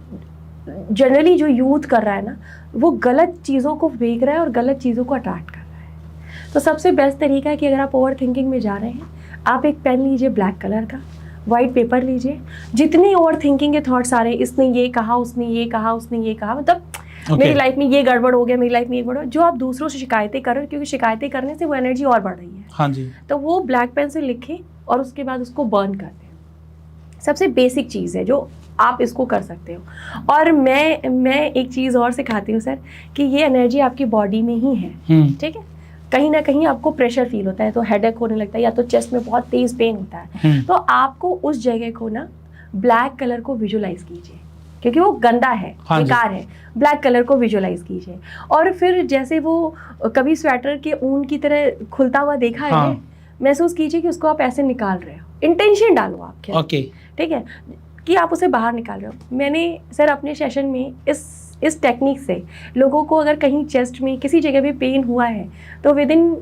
जनरली जो यूथ कर रहा है ना, वो गलत चीज़ों को देख रहा है और गलत चीज़ों को अट्रैक्ट कर रहा है। तो सबसे बेस्ट तरीका है कि अगर आप ओवर थिंकिंग में जा रहे हैं, आप एक पेन लीजिए ब्लैक कलर का, वाइट पेपर लीजिए, जितनी ओवर थिंकिंग के थॉट्स आ रहे हैं, इसने ये कहा, उसने ये कहा, उसने ये कहा, मतलब मेरी लाइफ में ये गड़बड़ हो गया, मेरी लाइफ में ये गड़बड़, जो आप दूसरों से शिकायतें कर रहे हो, क्योंकि शिकायतें करने से वो एनर्जी और बढ़ रही है। हाँ जी। तो वो ब्लैक पेन से लिखें और उसके बाद उसको बर्न कर दें। सबसे बेसिक चीज़ है जो आप इसको कर सकते हो। और मैं एक चीज़ और सिखाती हूँ सर, कि ये एनर्जी आपकी बॉडी में ही है, ठीक है। कहीं ना कहीं आपको प्रेशर फील होता है तो हेडेक होने लगता है, या तो चेस्ट में बहुत तेज पेन होता है, तो आपको उस जगह को ना ब्लैक कलर को विजुलाइज कीजिए, क्योंकि वो गंदा है, बेकार है, ब्लैक कलर को विजुलाइज कीजिए। और फिर जैसे वो कभी स्वेटर के ऊन की तरह खुलता हुआ देखा है, महसूस कीजिए कि उसको आप ऐसे निकाल रहे हो, इंटेंशन डालो आपके, ओके, ठीक है, कि आप उसे बाहर निकाल रहे हो। मैंने सर अपने सेशन में इस टेक्निक से लोगों को, अगर कहीं चेस्ट में किसी जगह भी पेन हुआ है तो विदिन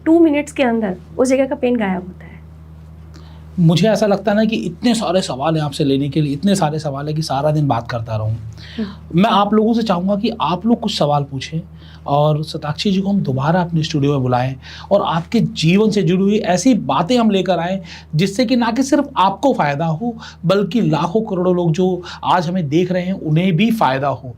2 मिनट्स के अंदर उस जगह का पेन गायब होता है। मुझे ऐसा लगता है ना कि इतने सारे सवाल हैं आपसे लेने के लिए, इतने सारे सवाल है कि सारा दिन बात करता रहूँ। मैं आप लोगों से चाहूँगा कि आप लोग कुछ सवाल पूछें और शताक्षी जी को हम दोबारा अपने स्टूडियो में बुलाएं और आपके जीवन से जुड़ी हुई ऐसी बातें हम लेकर आएँ जिससे कि ना कि सिर्फ आपको फ़ायदा हो, बल्कि लाखों करोड़ों लोग जो आज हमें देख रहे हैं उन्हें भी फ़ायदा हो।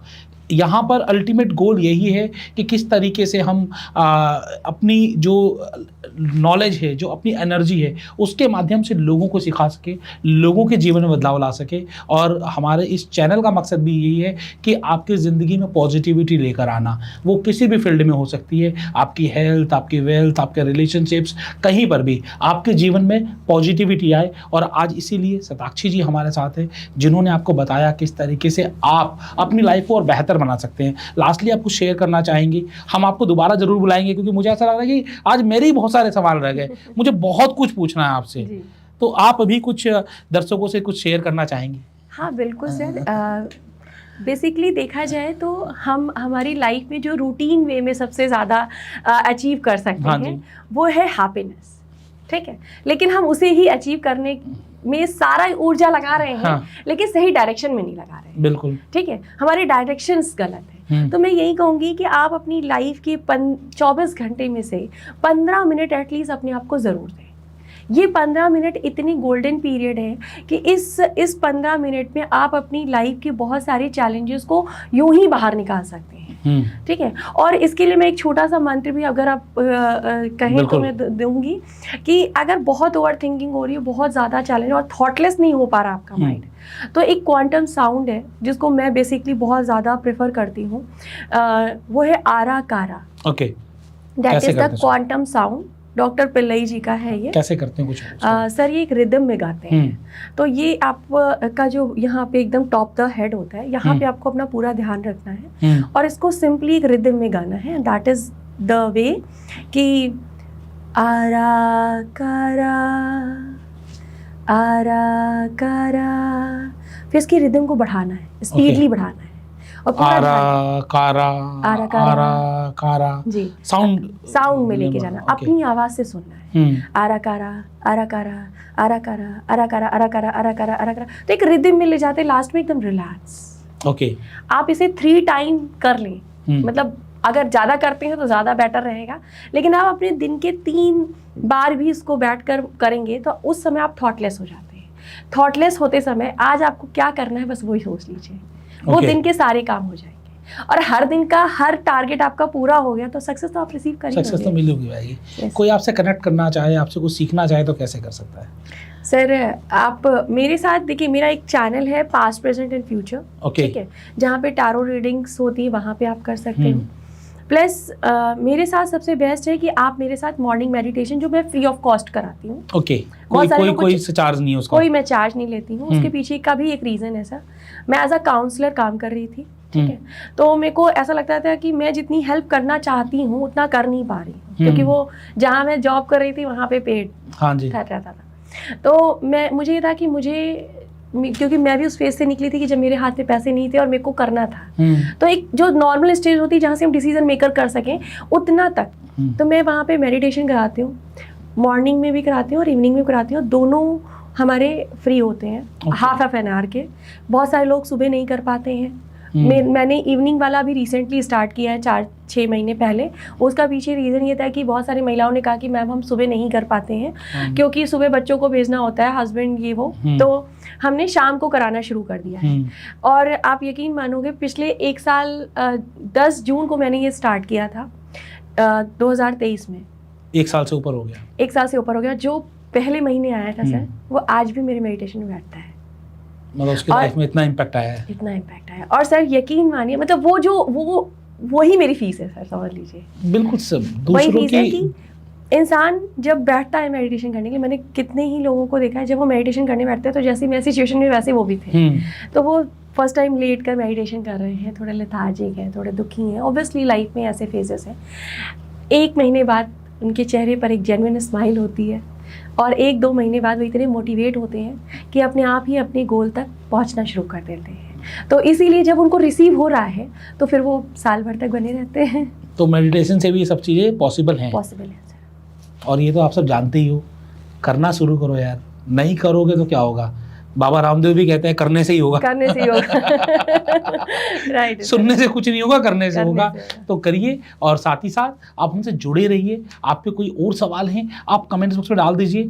यहाँ पर अल्टीमेट गोल यही है कि किस तरीके से हम अपनी जो नॉलेज है, जो अपनी एनर्जी है, उसके माध्यम से लोगों को सिखा सके, लोगों के जीवन में बदलाव ला सके। और हमारे इस चैनल का मकसद भी यही है कि आपकी ज़िंदगी में पॉजिटिविटी लेकर आना, वो किसी भी फील्ड में हो सकती है, आपकी हेल्थ, आपकी वेल्थ, आपके रिलेशनशिप्स, कहीं पर भी आपके जीवन में पॉजिटिविटी आए। और आज इसीलिए शताक्षी जी हमारे साथ हैं, जिन्होंने आपको बताया किस तरीके से आप अपनी लाइफ को और बेहतर बना सकते हैं। लास्टली आप कुछ शेयर करना चाहेंगे? हम आपको दोबारा जरूर बुलाएंगे, क्योंकि मुझे ऐसा लग रहा है कि आज मेरे ही बहुत सारे सवाल रह गए, मुझे बहुत कुछ पूछना है आपसे। तो आप अभी कुछ दर्शकों से कुछ शेयर करना चाहेंगे? हाँ बिल्कुल सर। बेसिकली देखा जाए तो हम हमारी लाइफ में जो रूटीन वे में सबसे ज़्यादा अचीव कर सकते हैं वो है हैप्पीनेस, ठीक है। लेकिन हम उसे ही अचीव करने में सारा ऊर्जा लगा रहे हैं, लेकिन सही डायरेक्शन में नहीं लगा रहे हैं। बिल्कुल, ठीक है, हमारे डायरेक्शंस गलत है। तो मैं यही कहूँगी कि आप अपनी लाइफ के 24 घंटे में से 15 मिनट एटलीस्ट अपने आप को ज़रूर दें। ये 15 मिनट इतनी गोल्डन पीरियड है कि इस 15 मिनट में आप अपनी लाइफ के बहुत सारे चैलेंजेस को यूं ही बाहर निकाल सकते हैं, ठीक है। और इसके लिए मैं एक छोटा सा मंत्र भी अगर आप कहें तो मैं दूंगी कि अगर बहुत ओवर थिंकिंग हो रही है, बहुत ज़्यादा चैलेंज और थॉटलेस नहीं हो पा रहा आपका माइंड, तो एक क्वांटम साउंड है जिसको मैं बेसिकली बहुत ज़्यादा प्रेफर करती हूँ, वो है आरा कारा। Okay, that is the quantum sound doctor Pillai ji का है ये। कैसे करते हैं कुछ? सर ये एक रिदम में गाते हैं। तो ये आप का जो यहाँ पे एकदम टॉप द हेड होता है, यहाँ पे आपको अपना पूरा ध्यान रखना है और इसको सिंपली एक रिदम में गाना है। दैट इज द वे कि आरा कारा, फिर इसकी रिदम को बढ़ाना है, स्पीडली बढ़ाना है और पूरा आरा कारा जी साउंड में लेके जाना, अपनी आवाज से सुनना है। आरा कारा आरा कारा आरा कारा आरा कारा आरा कारा आरा कारा आरा कारा, तो एक रिदम में ले जाते हैं, लास्ट में एकदम रिलैक्स। ओके, आप इसे 3 टाइम कर लें, मतलब अगर ज़्यादा करते हैं तो ज़्यादा बेटर रहेगा, लेकिन आप अपने दिन के 3 बार भी इसको बैठ कर करेंगे तो उस समय आप थॉटलेस हो जाते हैं। थॉटलेस होते समय आज आपको क्या करना है बस वही सोच लीजिए, वो दिन के सारे काम हो जाएंगे और हर दिन का हर टारगेट आपका पूरा हो गया तो सक्सेस तो आप रिसीव करेंगे। सक्सेस तो मिलेगी भाई। कोई आपसे कनेक्ट करना चाहे, आपसे कुछ सीखना चाहे तो कैसे कर सकता है? सर आप मेरे साथ देखिए, मेरा एक चैनल है पास्ट प्रेजेंट एंड फ्यूचर, ठीक है, जहाँ पे टारो रीडिंग्स होती है, वहाँ पे आप कर सकते हो। प्लस मेरे साथ सबसे बेस्ट है कि आप मेरे साथ मॉर्निंग मेडिटेशन जो मैं फ्री ऑफ कॉस्ट कराती हूँ। ओके, कोई चार्ज नहीं है उसका? कोई मैं चार्ज नहीं लेती हूँ। उसके पीछे का भी एक रीज़न है सर, मैं एज अ काउंसलर काम कर रही थी, ठीक है, तो मेरे को ऐसा लगता था कि मैं जितनी हेल्प करना चाहती हूँ उतना कर नहीं पा रही हूँ, क्योंकि वो जहाँ मैं जॉब कर रही थी वहाँ पे पेड रहता था। तो मुझे ये था कि क्योंकि मैं भी उस फेज से निकली थी कि जब मेरे हाथ में पैसे नहीं थे और मेरे को करना था, तो एक जो नॉर्मल स्टेज होती है जहाँ से हम डिसीजन मेकर कर सकें उतना तक, तो मैं वहाँ पे मेडिटेशन कराती हूँ, मॉर्निंग में भी कराती हूँ और इवनिंग में कराती हूँ। दोनों हमारे फ्री होते हैं, हाफ एन आवर के। बहुत सारे लोग सुबह नहीं कर पाते हैं, मैंने इवनिंग वाला भी रिसेंटली स्टार्ट किया है 4-6 महीने पहले। उसका पीछे रीज़न ये था कि बहुत सारी महिलाओं ने कहा कि मैम हम सुबह नहीं कर पाते हैं क्योंकि सुबह बच्चों को भेजना होता है, हस्बैंड ये वो, तो हमने शाम को कराना शुरू कर दिया है। और आप यकीन मानोगे पिछले 1 साल 10 जून को मैंने ये स्टार्ट किया था 2023 में। 1 साल से ऊपर हो गया? 1 साल से ऊपर हो गया। जो पहले महीने आया था सर, वो आज भी मेरे मेडिटेशन में बैठता है। मतलब उसकी लाइफ में इतना इम्पैक्ट आया है? इतना इम्पैक्ट आया। और सर यकीन मानिए, मतलब वो ही मेरी फीस है सर, समझ लीजिए। बिल्कुल सब वही फीस है कि इंसान जब बैठता है मेडिटेशन करने के लिए, मैंने कितने ही लोगों को देखा है जब वो मेडिटेशन करने बैठते हैं तो जैसी मेरी सिचुएशन में वैसे वो भी थे, तो वो फर्स्ट टाइम लेट कर मेडिटेशन कर रहे हैं, थोड़े लेथार्जिक हैं, थोड़े दुखी हैं। ऑब्वियसली लाइफ में ऐसे फेजेस हैं। 1 महीने बाद उनके चेहरे पर एक जेन्युइन स्माइल होती है और 1-2 महीने बाद वो इतने मोटिवेट होते हैं कि अपने आप ही अपने गोल तक पहुंचना शुरू कर देते हैं। तो इसीलिए जब उनको रिसीव हो रहा है तो फिर वो साल भर तक बने रहते हैं। तो मेडिटेशन से भी ये सब चीज़ें पॉसिबल हैं? पॉसिबल है सर। और ये तो आप सब जानते ही हो, करना शुरू करो यार, नहीं करोगे तो क्या होगा? बाबा रामदेव भी कहते हैं करने से ही होगा। करने से ही होगा राइट। सुनने से कुछ नहीं होगा, करने से होगा। तो करिए और साथ ही साथ आप हमसे जुड़े रहिए। आप पे कोई और सवाल हैं आप कमेंट बॉक्स में डाल दीजिए,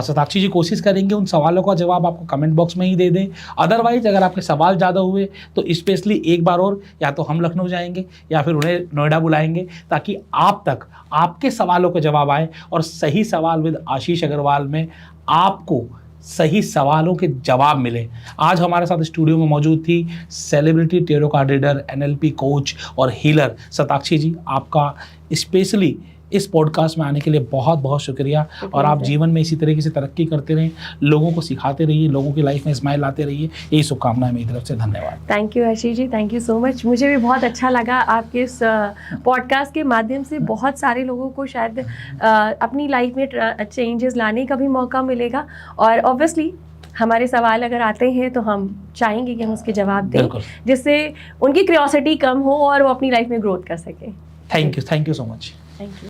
शताक्षी जी कोशिश करेंगे उन सवालों का जवाब आपको कमेंट बॉक्स में ही दे दें। अदरवाइज अगर आपके सवाल ज़्यादा हुए तो स्पेशली एक बार और या तो हम लखनऊ जाएंगे या फिर उन्हें नोएडा बुलाएंगे ताकि आप तक आपके सवालों का जवाब आए। और सही सवाल विद आशीष अग्रवाल में आपको सही सवालों के जवाब मिले। आज हमारे साथ स्टूडियो में मौजूद थी celebrity tarot card reader, NLP coach और हीलर शताक्षी जी। आपका स्पेशली इस पॉडकास्ट में आने के लिए बहुत बहुत शुक्रिया। और आप जीवन में इसी तरीके से तरक्की करते रहें, लोगों को सिखाते रहिए, लोगों की लाइफ में स्माइल लाते रहिए। यही शुभकामनाएं मेरी तरफ से। धन्यवाद। Thank you Ashish ji, thank you so much. मुझे भी बहुत अच्छा लगा आपके इस पॉडकास्ट के माध्यम से बहुत सारे लोगों को शायद अपनी लाइफ में चेंजेस लाने का भी मौका मिलेगा। और ऑब्वियसली हमारे सवाल अगर आते हैं तो हम चाहेंगे कि हम उसके जवाब दें, जिससे उनकी क्यूरियोसिटी कम हो और वो अपनी लाइफ में ग्रोथ कर सके। Thank you so much. Thank you.